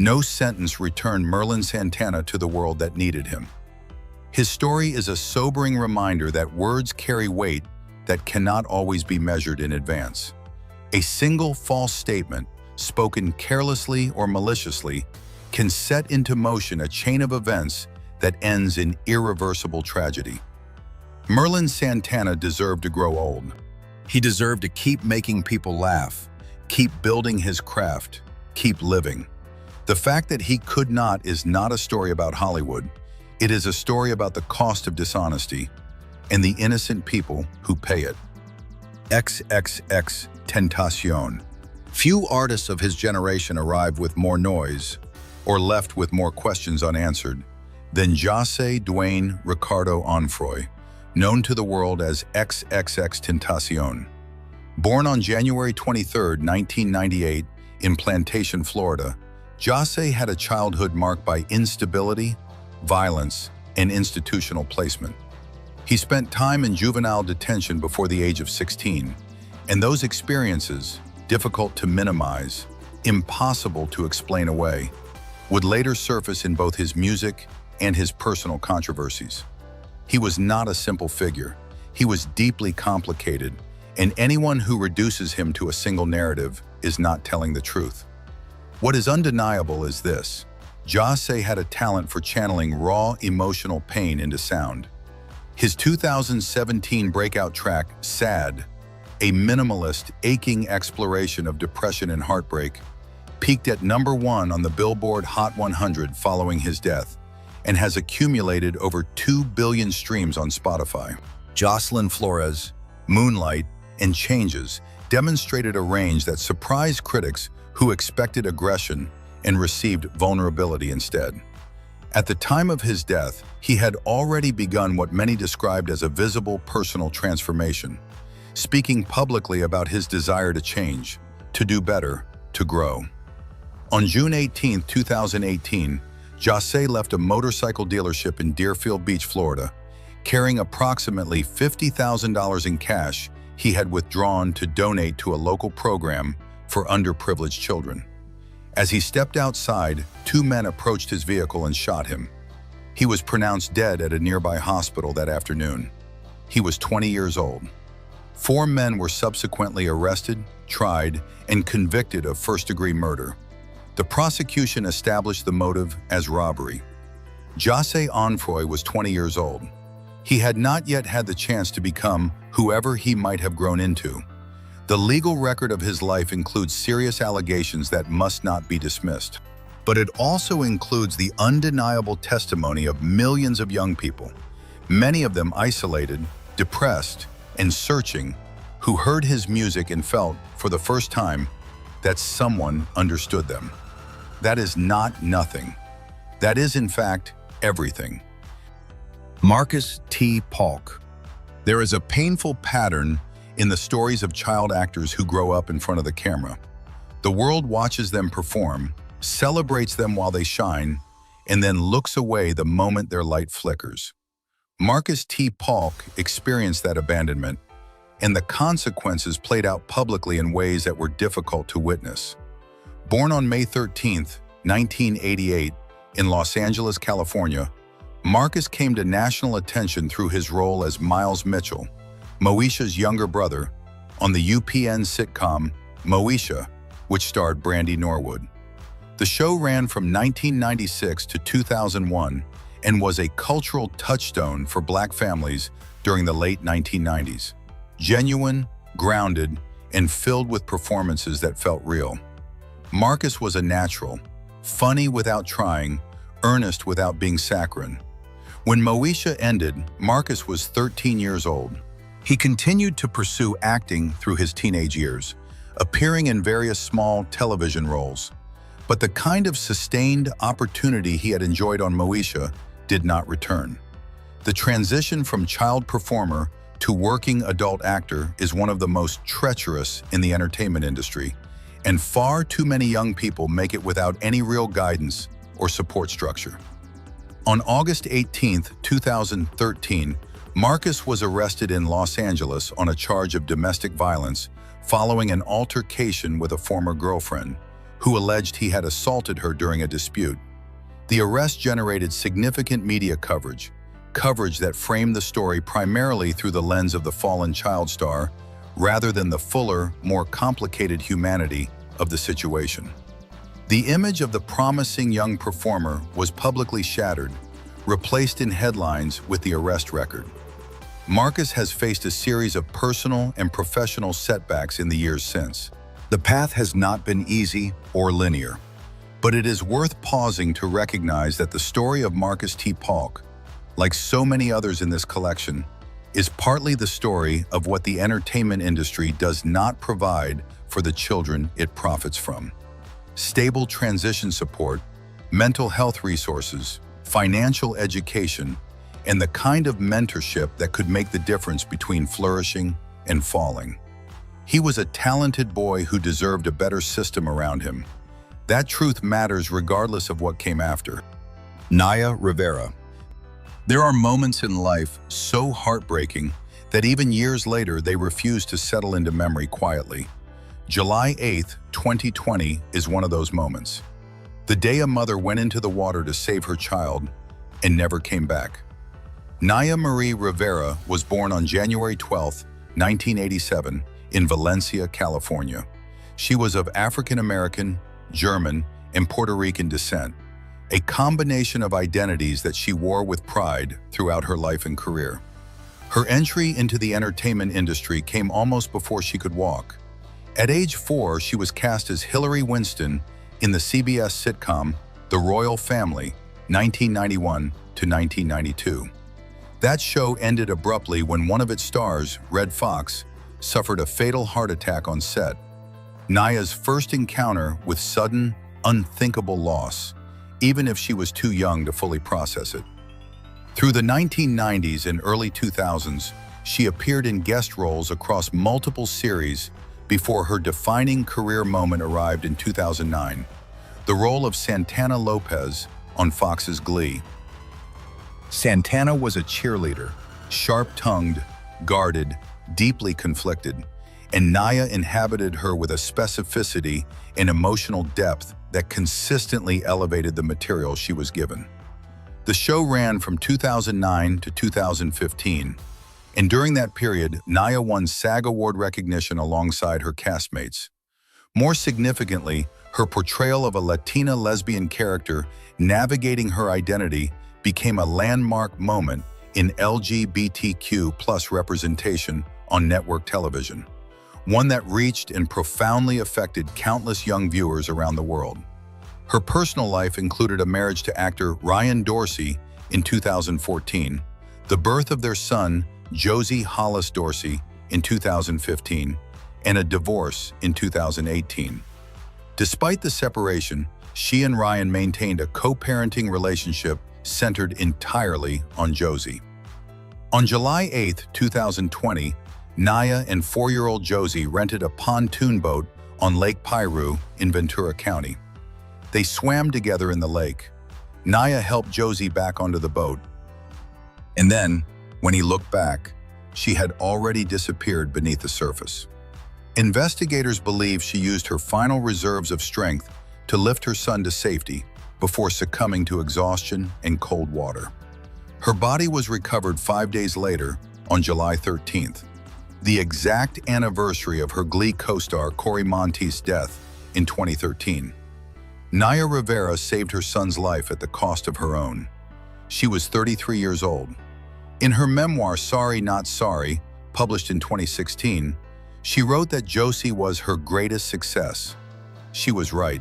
No sentence returned Merlin Santana to the world that needed him. His story is a sobering reminder that words carry weight that cannot always be measured in advance. A single false statement, spoken carelessly or maliciously, can set into motion a chain of events that ends in irreversible tragedy. Merlin Santana deserved to grow old. He deserved to keep making people laugh, keep building his craft, keep living. The fact that he could not is not a story about Hollywood. It is a story about the cost of dishonesty and the innocent people who pay it. XXXTentacion. Few artists of his generation arrived with more noise or left with more questions unanswered than José Dwayne Ricardo Onfroy, known to the world as XXXTentacion. Born on January 23, 1998, in Plantation, Florida, José had a childhood marked by instability, violence, and institutional placement. He spent time in juvenile detention before the age of 16, and those experiences, difficult to minimize, impossible to explain away, would later surface in both his music and his personal controversies. He was not a simple figure. He was deeply complicated, and anyone who reduces him to a single narrative is not telling the truth. What is undeniable is this: José had a talent for channeling raw emotional pain into sound. His 2017 breakout track, Sad, a minimalist, aching exploration of depression and heartbreak, peaked at #1 on the Billboard Hot 100 following his death, and has accumulated over 2 billion streams on Spotify. Jocelyn Flores, Moonlight, and Changes demonstrated a range that surprised critics who expected aggression and received vulnerability instead. At the time of his death, he had already begun what many described as a visible personal transformation, speaking publicly about his desire to change, to do better, to grow. On June 18, 2018, Jahseh left a motorcycle dealership in Deerfield Beach, Florida, carrying approximately $50,000 in cash he had withdrawn to donate to a local program for underprivileged children. As he stepped outside, 2 men approached his vehicle and shot him. He was pronounced dead at a nearby hospital that afternoon. He was 20 years old. 4 men were subsequently arrested, tried, and convicted of first-degree murder. The prosecution established the motive as robbery. Jahseh Onfroy was 20 years old. He had not yet had the chance to become whoever he might have grown into. The legal record of his life includes serious allegations that must not be dismissed. But it also includes the undeniable testimony of millions of young people, many of them isolated, depressed, and searching, who heard his music and felt, for the first time, that someone understood them. That is not nothing. That is, in fact, everything. Marcus T. Paulk. There is a painful pattern in the stories of child actors who grow up in front of the camera. The world watches them perform, celebrates them while they shine, and then looks away the moment their light flickers. Marcus T. Paulk experienced that abandonment, and the consequences played out publicly in ways that were difficult to witness. Born on May 13, 1988, in Los Angeles, California, Marcus came to national attention through his role as Miles Mitchell, Moesha's younger brother, on the UPN sitcom Moesha, which starred Brandy Norwood. The show ran from 1996 to 2001 and was a cultural touchstone for Black families during the late 1990s. Genuine, grounded, and filled with performances that felt real. Marcus was a natural, funny without trying, earnest without being saccharine. When Moesha ended, Marcus was 13 years old. He continued to pursue acting through his teenage years, appearing in various small television roles. But the kind of sustained opportunity he had enjoyed on Moesha did not return. The transition from child performer to working adult actor is one of the most treacherous in the entertainment industry, and far too many young people make it without any real guidance or support structure. On August 18, 2013, Marcus was arrested in Los Angeles on a charge of domestic violence following an altercation with a former girlfriend, who alleged he had assaulted her during a dispute. The arrest generated significant media coverage that framed the story primarily through the lens of the fallen child star, rather than the fuller, more complicated humanity of the situation. The image of the promising young performer was publicly shattered, replaced in headlines with the arrest record. Marcus has faced a series of personal and professional setbacks in the years since. The path has not been easy or linear, but it is worth pausing to recognize that the story of Marcus T. Paulk, like so many others in this collection, is partly the story of what the entertainment industry does not provide for the children it profits from. Stable transition support, mental health resources, financial education, and the kind of mentorship that could make the difference between flourishing and falling. He was a talented boy who deserved a better system around him. That truth matters regardless of what came after. Naya Rivera. There are moments in life so heartbreaking that even years later they refuse to settle into memory quietly. July 8, 2020 is one of those moments. The day a mother went into the water to save her child and never came back. Naya Marie Rivera was born on January 12, 1987, in Valencia, California. She was of African-American, German, and Puerto Rican descent, a combination of identities that she wore with pride throughout her life and career. Her entry into the entertainment industry came almost before she could walk. At age 4, she was cast as Hillary Winston in the CBS sitcom The Royal Family, 1991 to 1992. That show ended abruptly when one of its stars, Red Fox, suffered a fatal heart attack on set. Naya's first encounter with sudden, unthinkable loss, even if she was too young to fully process it. Through the 1990s and early 2000s, she appeared in guest roles across multiple series before her defining career moment arrived in 2009, the role of Santana Lopes on Fox's Glee. Santana was a cheerleader, sharp-tongued, guarded, deeply conflicted, and Naya inhabited her with a specificity and emotional depth that consistently elevated the material she was given. The show ran from 2009 to 2015, and during that period, Naya won SAG Award recognition alongside her castmates. More significantly, her portrayal of a Latina lesbian character navigating her identity became a landmark moment in LGBTQ+ representation on network television, one that reached and profoundly affected countless young viewers around the world. Her personal life included a marriage to actor Ryan Dorsey in 2014, the birth of their son, Josie Hollis Dorsey, in 2015, and a divorce in 2018. Despite the separation, she and Ryan maintained a co-parenting relationship centered entirely on Josie. On July 8, 2020, Naya and 4-year-old Josie rented a pontoon boat on Lake Piru in Ventura County. They swam together in the lake. Naya helped Josie back onto the boat. And then, when he looked back, she had already disappeared beneath the surface. Investigators believe she used her final reserves of strength to lift her son to safety before succumbing to exhaustion and cold water. Her body was recovered 5 days later, on July 13th, the exact anniversary of her Glee co-star Cory Monteith's death in 2013. Naya Rivera saved her son's life at the cost of her own. She was 33 years old. In her memoir, Sorry Not Sorry, published in 2016, she wrote that Josie was her greatest success. She was right,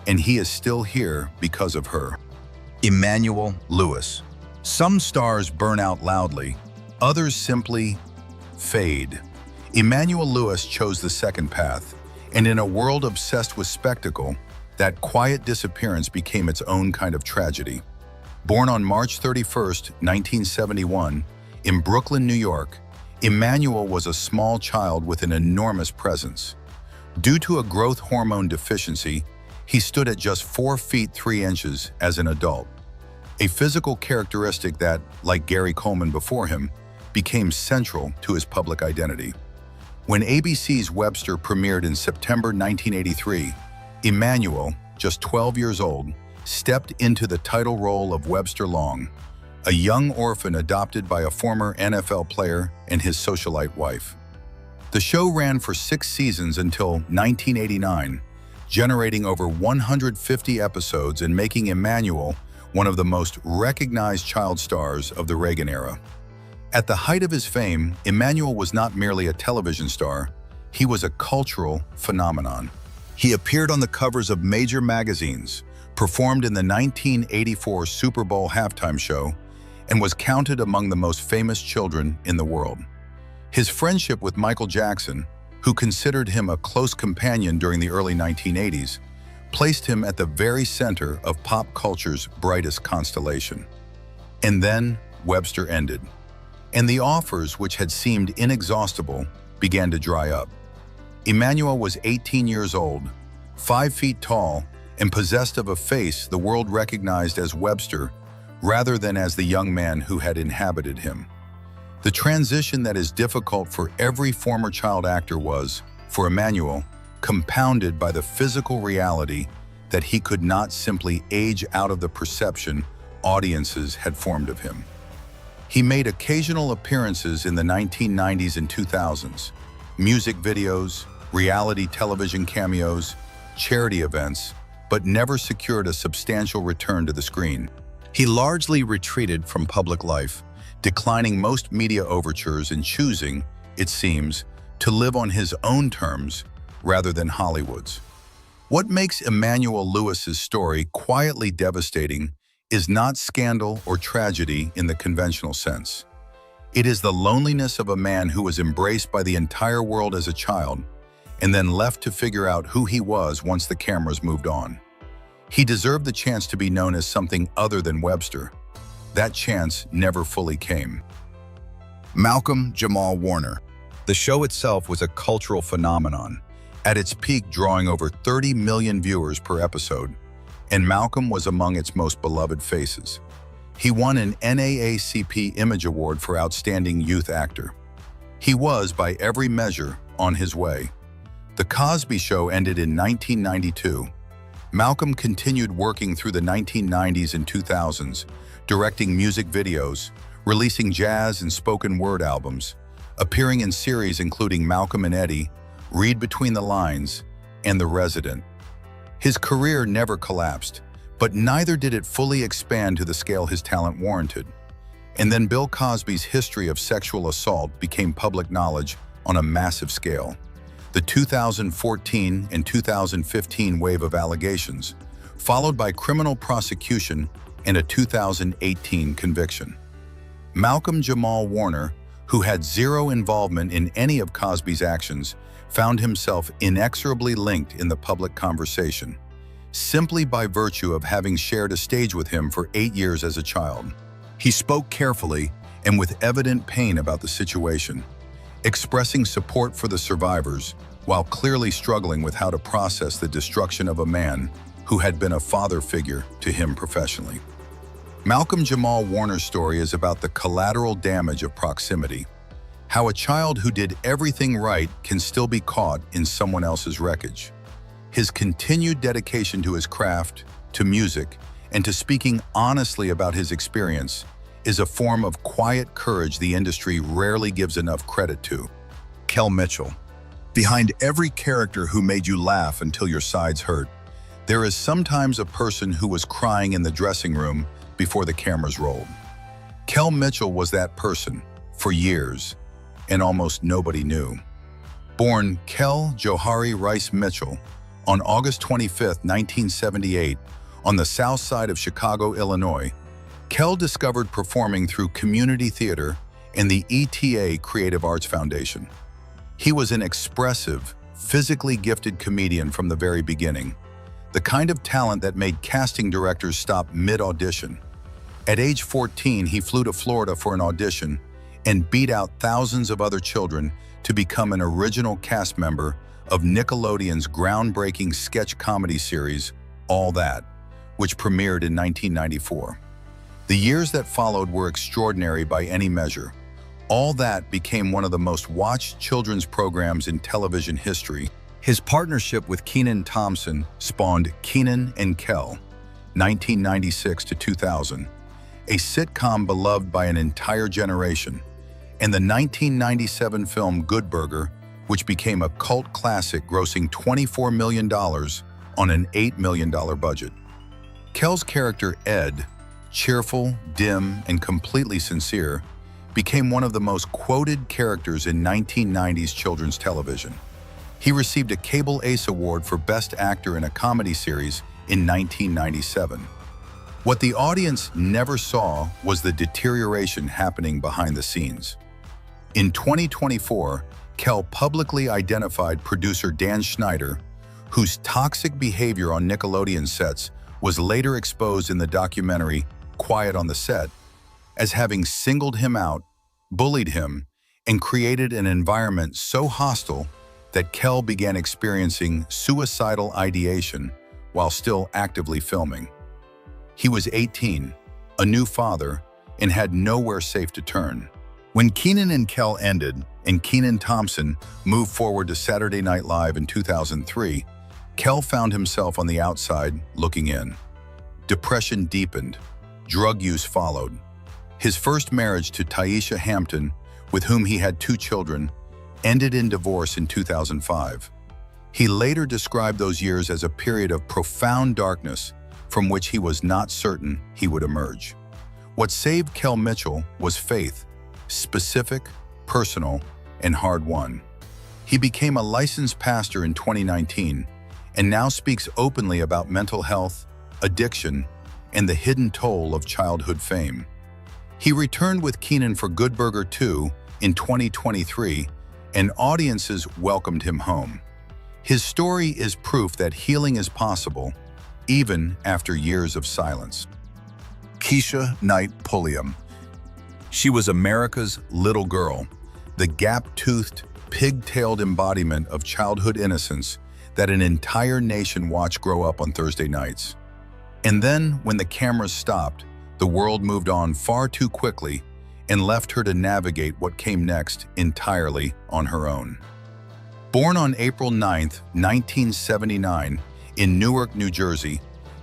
and he is still here because of her. Emmanuel Lewis. Some stars burn out loudly, others simply fade. Emmanuel Lewis chose the second path, and in a world obsessed with spectacle, that quiet disappearance became its own kind of tragedy. Born on March 31, 1971, in Brooklyn, New York, Emmanuel was a small child with an enormous presence. Due to a growth hormone deficiency, he stood at just 4 feet 3 inches as an adult, a physical characteristic that, like Gary Coleman before him, became central to his public identity. When ABC's Webster premiered in September 1983, Emmanuel, just 12 years old, stepped into the title role of Webster Long, a young orphan adopted by a former NFL player and his socialite wife. The show ran for 6 seasons until 1989, generating over 150 episodes and making Emmanuel one of the most recognized child stars of the Reagan era. At the height of his fame, Emmanuel was not merely a television star, he was a cultural phenomenon. He appeared on the covers of major magazines, performed in the 1984 Super Bowl halftime show, and was counted among the most famous children in the world. His friendship with Michael Jackson, who considered him a close companion during the early 1980s, placed him at the very center of pop culture's brightest constellation. And then Webster ended, and the offers, which had seemed inexhaustible, began to dry up. Emmanuel was 18 years old, 5 feet tall, and possessed of a face the world recognized as Webster rather than as the young man who had inhabited him. The transition that is difficult for every former child actor was, for Emmanuel, compounded by the physical reality that he could not simply age out of the perception audiences had formed of him. He made occasional appearances in the 1990s and 2000s, music videos, reality television cameos, charity events, but never secured a substantial return to the screen. He largely retreated from public life, declining most media overtures and choosing, it seems, to live on his own terms rather than Hollywood's. What makes Emmanuel Lewis's story quietly devastating is not scandal or tragedy in the conventional sense. It is the loneliness of a man who was embraced by the entire world as a child and then left to figure out who he was once the cameras moved on. He deserved the chance to be known as something other than Webster. That chance never fully came. Malcolm-Jamal Warner. The show itself was a cultural phenomenon, at its peak drawing over 30 million viewers per episode, and Malcolm was among its most beloved faces. He won an NAACP Image Award for Outstanding Youth Actor. He was, by every measure, on his way. The Cosby Show ended in 1992. Malcolm continued working through the 1990s and 2000s, directing music videos, releasing jazz and spoken word albums, appearing in series including Malcolm and Eddie, Read Between the Lines, and The Resident. His career never collapsed, but neither did it fully expand to the scale his talent warranted. And then Bill Cosby's history of sexual assault became public knowledge on a massive scale. The 2014 and 2015 wave of allegations, followed by criminal prosecution and a 2018 conviction. Malcolm-Jamal Warner, who had zero involvement in any of Cosby's actions, found himself inexorably linked in the public conversation, simply by virtue of having shared a stage with him for 8 years as a child. He spoke carefully and with evident pain about the situation, expressing support for the survivors while clearly struggling with how to process the destruction of a man who had been a father figure to him professionally. Malcolm-Jamal Warner's story is about the collateral damage of proximity, how a child who did everything right can still be caught in someone else's wreckage. His continued dedication to his craft, to music, and to speaking honestly about his experience is a form of quiet courage the industry rarely gives enough credit to. Kel Mitchell. Behind every character who made you laugh until your sides hurt, there is sometimes a person who was crying in the dressing room before the cameras rolled. Kel Mitchell was that person for years, and almost nobody knew. Born Kel Johari Rice Mitchell on August 25, 1978, on the south side of Chicago, Illinois, Kel discovered performing through community theater and the ETA Creative Arts Foundation. He was an expressive, physically gifted comedian from the very beginning, the kind of talent that made casting directors stop mid-audition. At age 14, he flew to Florida for an audition and beat out thousands of other children to become an original cast member of Nickelodeon's groundbreaking sketch comedy series, All That, which premiered in 1994. The years that followed were extraordinary by any measure. All That became one of the most watched children's programs in television history. His partnership with Kenan Thompson spawned Kenan and Kel, 1996 to 2000, a sitcom beloved by an entire generation, and the 1997 film Good Burger, which became a cult classic grossing $24 million on an $8 million budget. Kel's character Ed, cheerful, dim, and completely sincere, became one of the most quoted characters in 1990s children's television. He received a Cable Ace Award for Best Actor in a Comedy Series in 1997. What the audience never saw was the deterioration happening behind the scenes. In 2024, Kel publicly identified producer Dan Schneider, whose toxic behavior on Nickelodeon sets was later exposed in the documentary Quiet on the Set, as having singled him out, bullied him, and created an environment so hostile that Kel began experiencing suicidal ideation while still actively filming. He was 18, a new father, and had nowhere safe to turn. When Kenan and Kel ended, and Kenan Thompson moved forward to Saturday Night Live in 2003, Kel found himself on the outside looking in. Depression deepened. Drug use followed. His first marriage to Taisha Hampton, with whom he had 2 children, ended in divorce in 2005. He later described those years as a period of profound darkness from which he was not certain he would emerge. What saved Kel Mitchell was faith, specific, personal, and hard-won. He became a licensed pastor in 2019 and now speaks openly about mental health, addiction, and the hidden toll of childhood fame. He returned with Kenan for Good Burger 2 in 2023, and audiences welcomed him home. His story is proof that healing is possible, even after years of silence. Keshia Knight Pulliam. She was America's little girl, the gap-toothed, pig-tailed embodiment of childhood innocence that an entire nation watched grow up on Thursday nights. And then, when the cameras stopped, the world moved on far too quickly and left her to navigate what came next entirely on her own. Born on April 9, 1979, in Newark, New Jersey,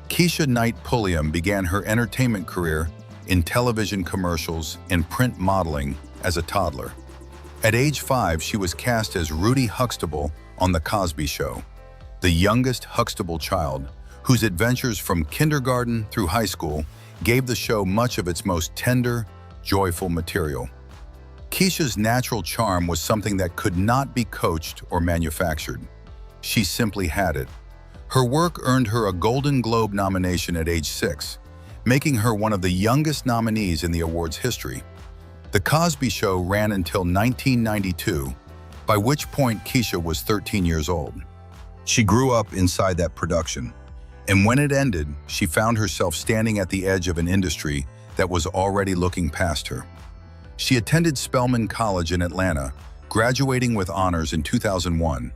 Keshia Knight Pulliam began her entertainment career in television commercials and print modeling as a toddler. At age 5, she was cast as Rudy Huxtable on The Cosby Show, the youngest Huxtable child, whose adventures from kindergarten through high school gave the show much of its most tender, joyful material. Keshia's natural charm was something that could not be coached or manufactured. She simply had it. Her work earned her a Golden Globe nomination at age 6, making her one of the youngest nominees in the award's history. The Cosby Show ran until 1992, by which point Keshia was 13 years old. She grew up inside that production, and when it ended, she found herself standing at the edge of an industry that was already looking past her. She attended Spelman College in Atlanta, graduating with honors in 2001,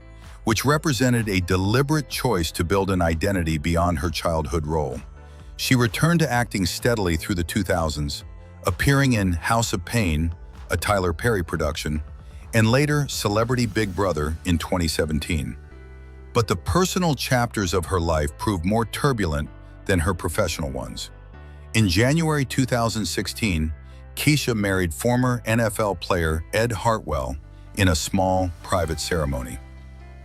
which represented a deliberate choice to build an identity beyond her childhood role. She returned to acting steadily through the 2000s, appearing in House of Pain, a Tyler Perry production, and later Celebrity Big Brother in 2017. But the personal chapters of her life proved more turbulent than her professional ones. In January 2016, Keshia married former NFL player Ed Hartwell in a small, private ceremony.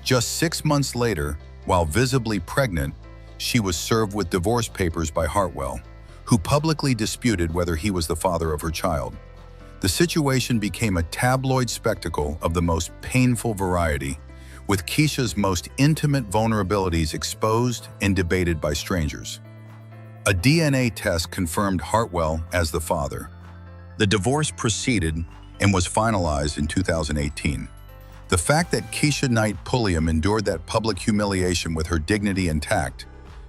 Just 6 months later, while visibly pregnant, she was served with divorce papers by Hartwell, who publicly disputed whether he was the father of her child. The situation became a tabloid spectacle of the most painful variety, with Keshia's most intimate vulnerabilities exposed and debated by strangers. A DNA test confirmed Hartwell as the father. The divorce proceeded and was finalized in 2018. The fact that Keshia Knight Pulliam endured that public humiliation with her dignity intact,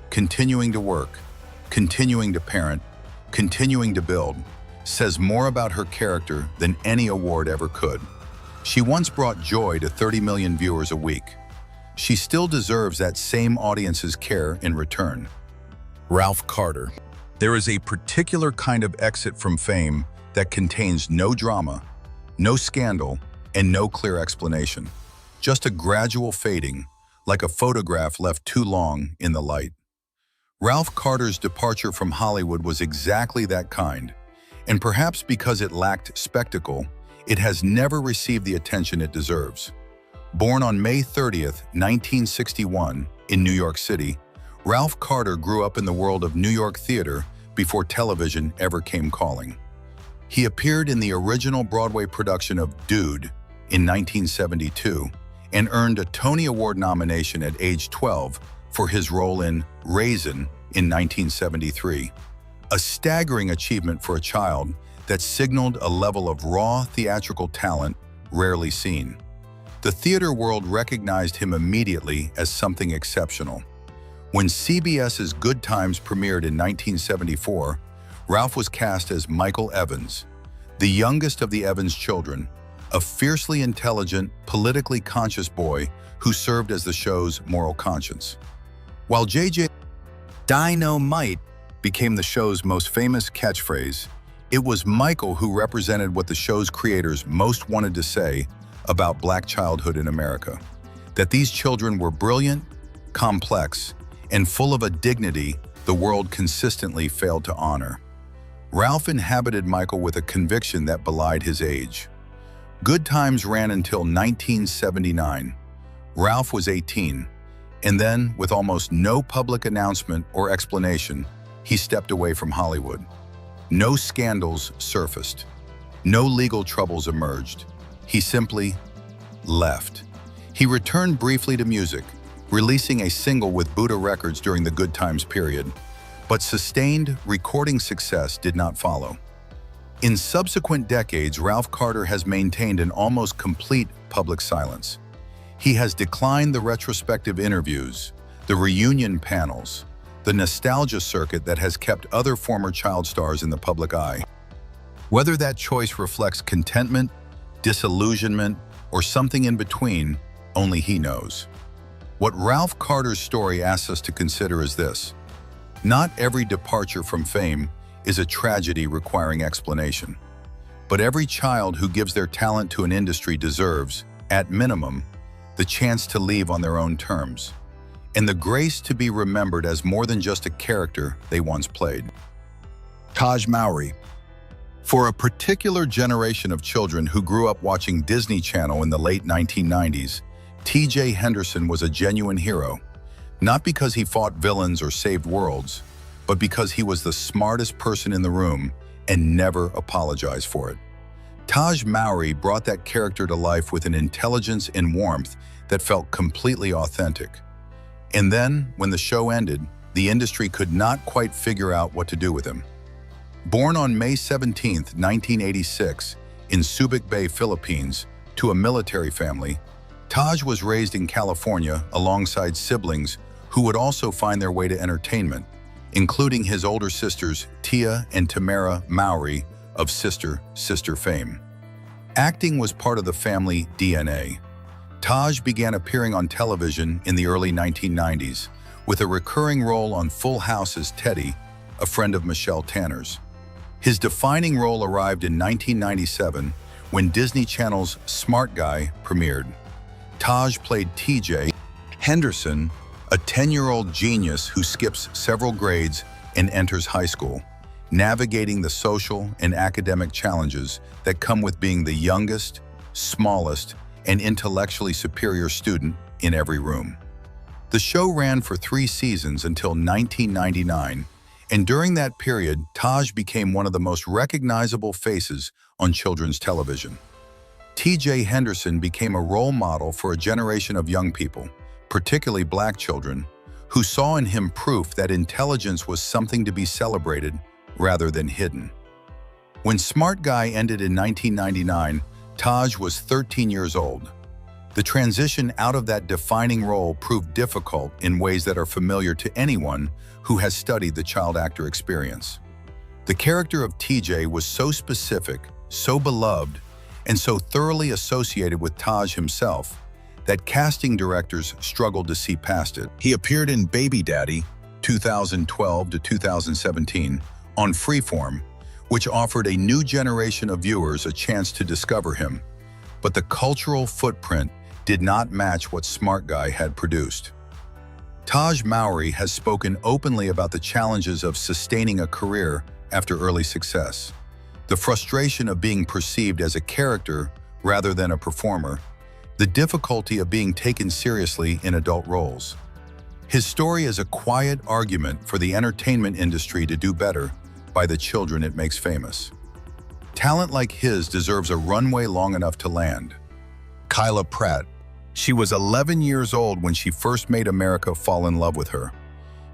continuing to work, continuing to parent, continuing to build, says more about her character than any award ever could. She once brought joy to 30 million viewers a week. She still deserves that same audience's care in return. Ralph Carter. There is a particular kind of exit from fame that contains no drama, no scandal, and no clear explanation. Just a gradual fading, like a photograph left too long in the light. Ralph Carter's departure from Hollywood was exactly that kind, and perhaps because it lacked spectacle, it has never received the attention it deserves. Born on May 30th, 1961, in New York City, Ralph Carter grew up in the world of New York theater before television ever came calling. He appeared in the original Broadway production of Dude in 1972 and earned a Tony Award nomination at age 12 for his role in Raisin in 1973, a staggering achievement for a child that signaled a level of raw theatrical talent rarely seen. The theater world recognized him immediately as something exceptional. When CBS's Good Times premiered in 1974, Ralph was cast as Michael Evans, the youngest of the Evans children, a fiercely intelligent, politically conscious boy who served as the show's moral conscience. While JJ Dynamite became the show's most famous catchphrase, it was Michael who represented what the show's creators most wanted to say about Black childhood in America: that these children were brilliant, complex, and full of a dignity the world consistently failed to honor. Ralph inhabited Michael with a conviction that belied his age. Good Times ran until 1979. Ralph was 18, and then, with almost no public announcement or explanation, he stepped away from Hollywood. No scandals surfaced. No legal troubles emerged. He simply left. He returned briefly to music, releasing a single with Buddha Records during the Good Times period, but sustained recording success did not follow. In subsequent decades, Ralph Carter has maintained an almost complete public silence. He has declined the retrospective interviews, the reunion panels, the nostalgia circuit that has kept other former child stars in the public eye. Whether that choice reflects contentment, disillusionment, or something in between, only he knows. What Ralph Carter's story asks us to consider is this: not every departure from fame is a tragedy requiring explanation. But every child who gives their talent to an industry deserves, at minimum, the chance to leave on their own terms, and the grace to be remembered as more than just a character they once played. Tahj Mowry. For a particular generation of children who grew up watching Disney Channel in the late 1990s, T.J. Henderson was a genuine hero, not because he fought villains or saved worlds, but because he was the smartest person in the room and never apologized for it. Tahj Mowry brought that character to life with an intelligence and warmth that felt completely authentic. And then, when the show ended, the industry could not quite figure out what to do with him. Born on May 17, 1986, in Subic Bay, Philippines, to a military family, Tahj was raised in California alongside siblings who would also find their way to entertainment, including his older sisters Tia and Tamara Mowry of Sister fame. Acting was part of the family DNA. Tahj began appearing on television in the early 1990s, with a recurring role on Full House as Teddy, a friend of Michelle Tanner's. His defining role arrived in 1997 when Disney Channel's Smart Guy premiered. Tahj played T.J. Henderson, a 10-year-old genius who skips several grades and enters high school, navigating the social and academic challenges that come with being the youngest, smallest, and intellectually superior student in every room. The show ran for 3 seasons until 1999, and during that period, Tahj became one of the most recognizable faces on children's television. T.J. Henderson became a role model for a generation of young people, particularly Black children, who saw in him proof that intelligence was something to be celebrated rather than hidden. When Smart Guy ended in 1999, Tahj was 13 years old. The transition out of that defining role proved difficult in ways that are familiar to anyone who has studied the child actor experience. The character of TJ was so specific, so beloved, and so thoroughly associated with Tahj himself that casting directors struggled to see past it. He appeared in Baby Daddy, 2012 to 2017, on Freeform, which offered a new generation of viewers a chance to discover him. But the cultural footprint did not match what Smart Guy had produced. Tahj Mowry has spoken openly about the challenges of sustaining a career after early success, the frustration of being perceived as a character rather than a performer, the difficulty of being taken seriously in adult roles. His story is a quiet argument for the entertainment industry to do better by the children it makes famous. Talent like his deserves a runway long enough to land. Kyla Pratt. She was 11 years old when she first made America fall in love with her.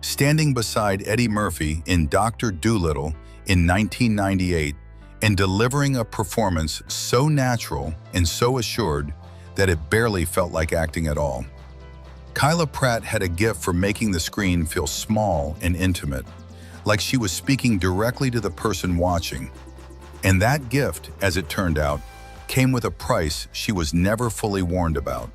Standing beside Eddie Murphy in Dr. Dolittle in 1998 and delivering a performance so natural and so assured that it barely felt like acting at all. Kyla Pratt had a gift for making the screen feel small and intimate, like she was speaking directly to the person watching. And that gift, as it turned out, came with a price she was never fully warned about.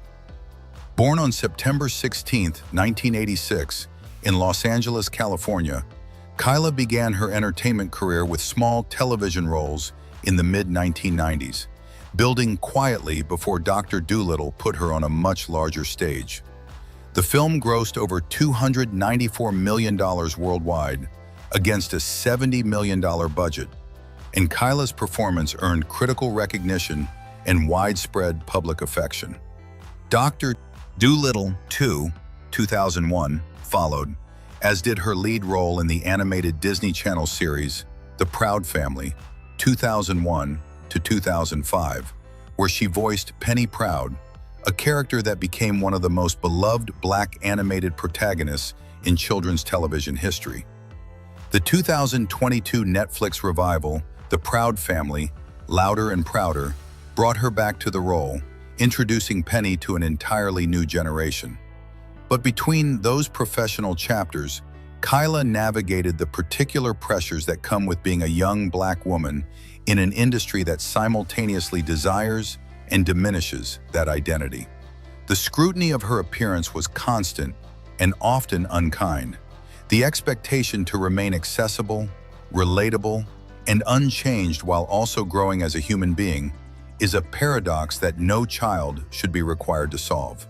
Born on September 16, 1986, in Los Angeles, California, Kyla began her entertainment career with small television roles in the mid-1990s, building quietly before Dr. Dolittle put her on a much larger stage. The film grossed over $294 million worldwide against a $70 million budget, and Kyla's performance earned critical recognition and widespread public affection. Dr. Dolittle 2, 2001, followed, as did her lead role in the animated Disney Channel series, The Proud Family, 2001 to 2005, where she voiced Penny Proud, a character that became one of the most beloved Black animated protagonists in children's television history. The 2022 Netflix revival, The Proud Family, Louder and Prouder, brought her back to the role, introducing Penny to an entirely new generation. But between those professional chapters, Kyla navigated the particular pressures that come with being a young Black woman in an industry that simultaneously desires and diminishes that identity. The scrutiny of her appearance was constant and often unkind. The expectation to remain accessible, relatable, and unchanged while also growing as a human being is a paradox that no child should be required to solve.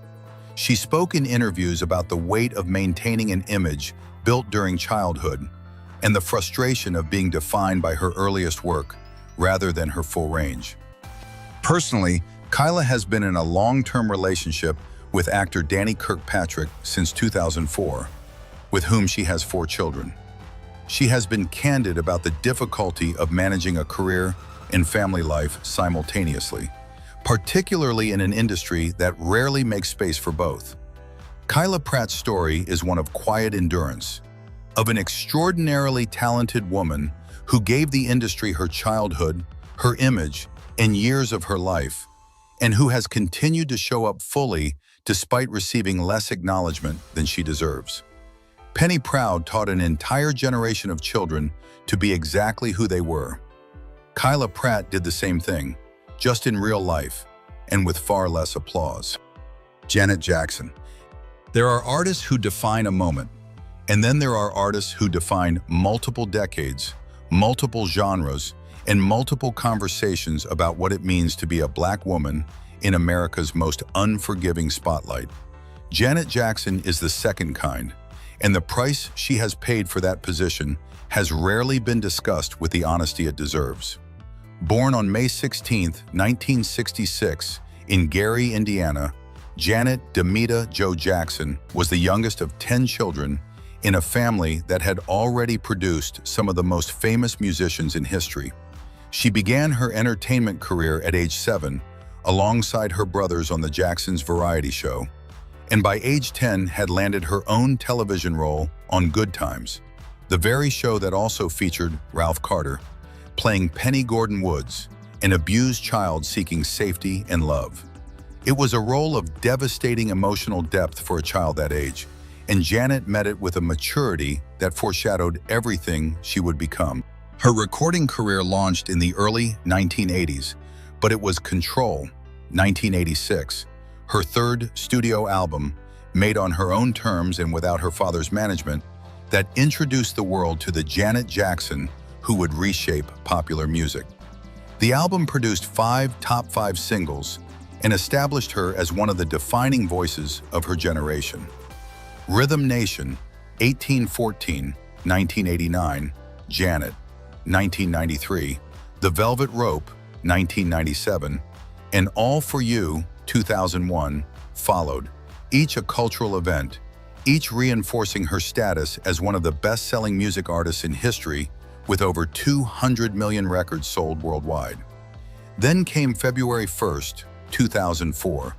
She spoke in interviews about the weight of maintaining an image built during childhood and the frustration of being defined by her earliest work rather than her full range. Personally, Kyla has been in a long-term relationship with actor Danny Kirkpatrick since 2004, with whom she has 4 children. She has been candid about the difficulty of managing a career and family life simultaneously, particularly in an industry that rarely makes space for both. Kyla Pratt's story is one of quiet endurance, of an extraordinarily talented woman who gave the industry her childhood, her image, and years of her life, and who has continued to show up fully despite receiving less acknowledgement than she deserves. Penny Proud taught an entire generation of children to be exactly who they were. Kyla Pratt did the same thing, just in real life, and with far less applause. Janet Jackson. There are artists who define a moment, and then there are artists who define multiple decades, multiple genres, and multiple conversations about what it means to be a Black woman in America's most unforgiving spotlight. Janet Jackson is the second kind, and the price she has paid for that position has rarely been discussed with the honesty it deserves. Born on May 16, 1966, in Gary, Indiana, Janet Demita Jo Jackson was the youngest of 10 children in a family that had already produced some of the most famous musicians in history. She began her entertainment career at age 7, alongside her brothers on the Jacksons' variety show, and by age 10 had landed her own television role on Good Times, the very show that also featured Ralph Carter, playing Penny Gordon Woods, an abused child seeking safety and love. It was a role of devastating emotional depth for a child that age, and Janet met it with a maturity that foreshadowed everything she would become. Her recording career launched in the early 1980s, but it was Control, 1986, her third studio album, made on her own terms and without her father's management, that introduced the world to the Janet Jackson who would reshape popular music. The album produced 5 top 5 singles and established her as one of the defining voices of her generation. Rhythm Nation, 1814, 1989, Janet, 1993, The Velvet Rope, 1997, and All For You, 2001, followed, each a cultural event, each reinforcing her status as one of the best-selling music artists in history with over 200 million records sold worldwide. Then came February 1st, 2004,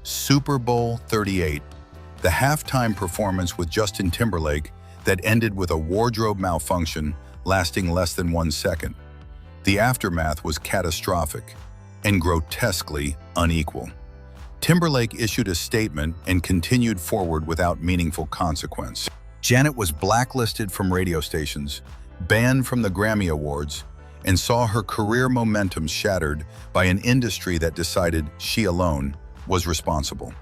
Super Bowl 38, the halftime performance with Justin Timberlake that ended with a wardrobe malfunction lasting less than 1 second. The aftermath was catastrophic and grotesquely unequal. Timberlake issued a statement and continued forward without meaningful consequence. Janet was blacklisted from radio stations, banned from the Grammy Awards, and saw her career momentum shattered by an industry that decided she alone was responsible.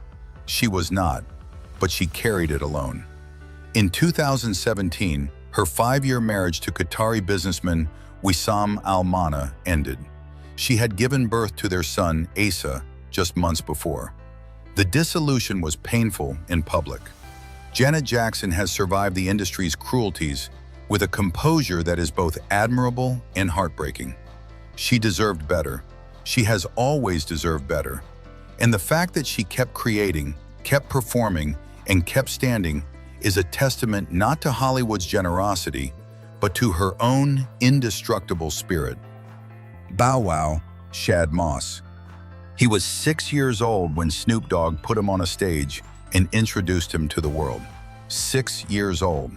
She was not, but she carried it alone. In 2017, her 5-year marriage to Qatari businessman Wissam Al-Mana ended. She had given birth to their son, Asa, just months before. The dissolution was painful in public. Janet Jackson has survived the industry's cruelties with a composure that is both admirable and heartbreaking. She deserved better. She has always deserved better. And the fact that she kept creating, kept performing, and kept standing is a testament not to Hollywood's generosity, but to her own indestructible spirit. Bow Wow, Shad Moss. He was 6 years old when Snoop Dogg put him on a stage and introduced him to the world. 6 years old.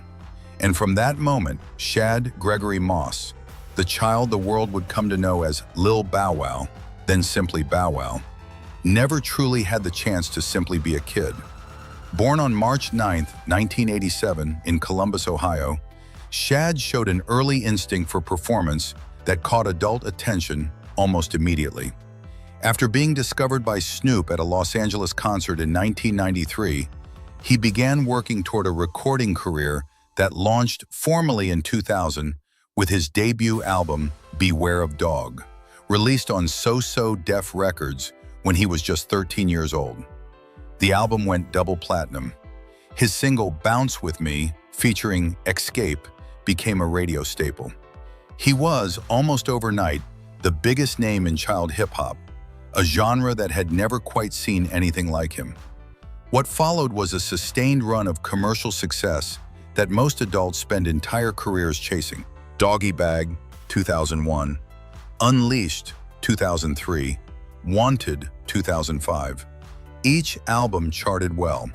And from that moment, Shad Gregory Moss, the child the world would come to know as Lil Bow Wow, then simply Bow Wow, never truly had the chance to simply be a kid. Born on March 9, 1987 in Columbus, Ohio, Shad showed an early instinct for performance that caught adult attention almost immediately. After being discovered by Snoop at a Los Angeles concert in 1993, he began working toward a recording career that launched formally in 2000 with his debut album, Beware of Dog, released on So-So Def Records when he was just 13 years old. The album went double platinum. His single Bounce With Me, featuring Escape, became a radio staple. He was, almost overnight, the biggest name in child hip-hop, a genre that had never quite seen anything like him. What followed was a sustained run of commercial success that most adults spend entire careers chasing. Doggy Bag, 2001, Unleashed, 2003, Wanted, 2005. Each album charted well.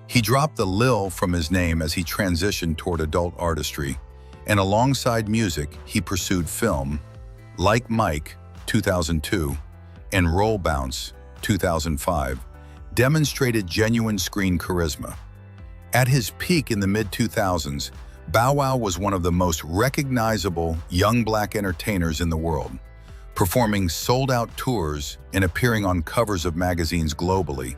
He dropped the Lil from his name as he transitioned toward adult artistry, and alongside music, he pursued film, Like Mike, 2002, and Roll Bounce, 2005, demonstrated genuine screen charisma. At his peak in the mid-2000s, Bow Wow was one of the most recognizable young black entertainers in the world, performing sold-out tours and appearing on covers of magazines globally.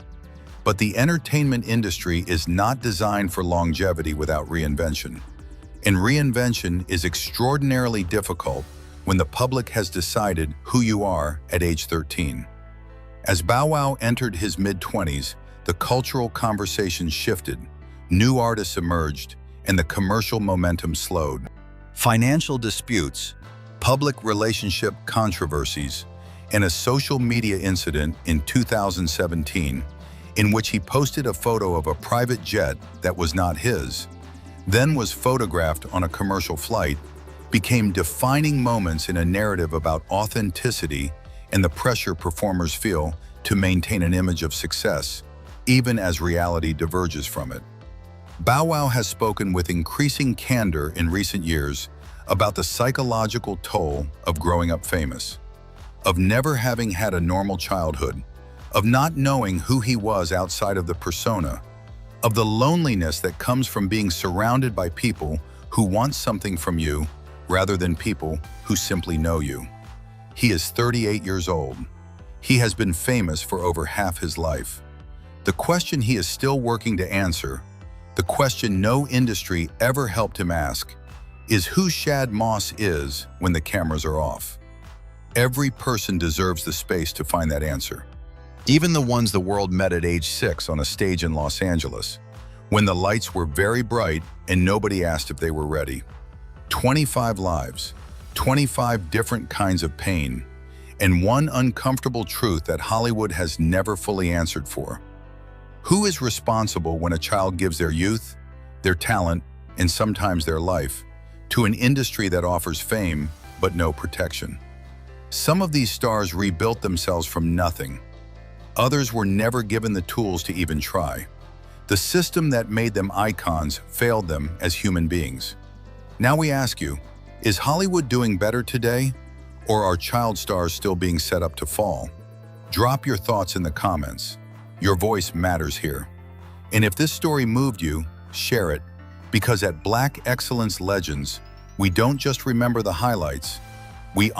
But the entertainment industry is not designed for longevity without reinvention. And reinvention is extraordinarily difficult when the public has decided who you are at age 13. As Bow Wow entered his mid-20s, the cultural conversation shifted, new artists emerged, and the commercial momentum slowed. Financial disputes, public relationship controversies, and a social media incident in 2017 in which he posted a photo of a private jet that was not his, then was photographed on a commercial flight, became defining moments in a narrative about authenticity and the pressure performers feel to maintain an image of success, even as reality diverges from it. Bow Wow has spoken with increasing candor in recent years about the psychological toll of growing up famous, of never having had a normal childhood, of not knowing who he was outside of the persona, of the loneliness that comes from being surrounded by people who want something from you rather than people who simply know you. He is 38 years old. He has been famous for over half his life. The question he is still working to answer, the question no industry ever helped him ask, is who Shad Moss is when the cameras are off. Every person deserves the space to find that answer. Even the ones the world met at age 6 on a stage in Los Angeles, when the lights were very bright and nobody asked if they were ready. 25 lives, 25 different kinds of pain, and one uncomfortable truth that Hollywood has never fully answered for. Who is responsible when a child gives their youth, their talent, and sometimes their life to an industry that offers fame but no protection? Some of these stars rebuilt themselves from nothing. Others were never given the tools to even try. The system that made them icons failed them as human beings. Now we ask you, is Hollywood doing better today, or are child stars still being set up to fall? Drop your thoughts in the comments. Your voice matters here. And if this story moved you, share it, because at Black Excellence Legends, we don't just remember the highlights, we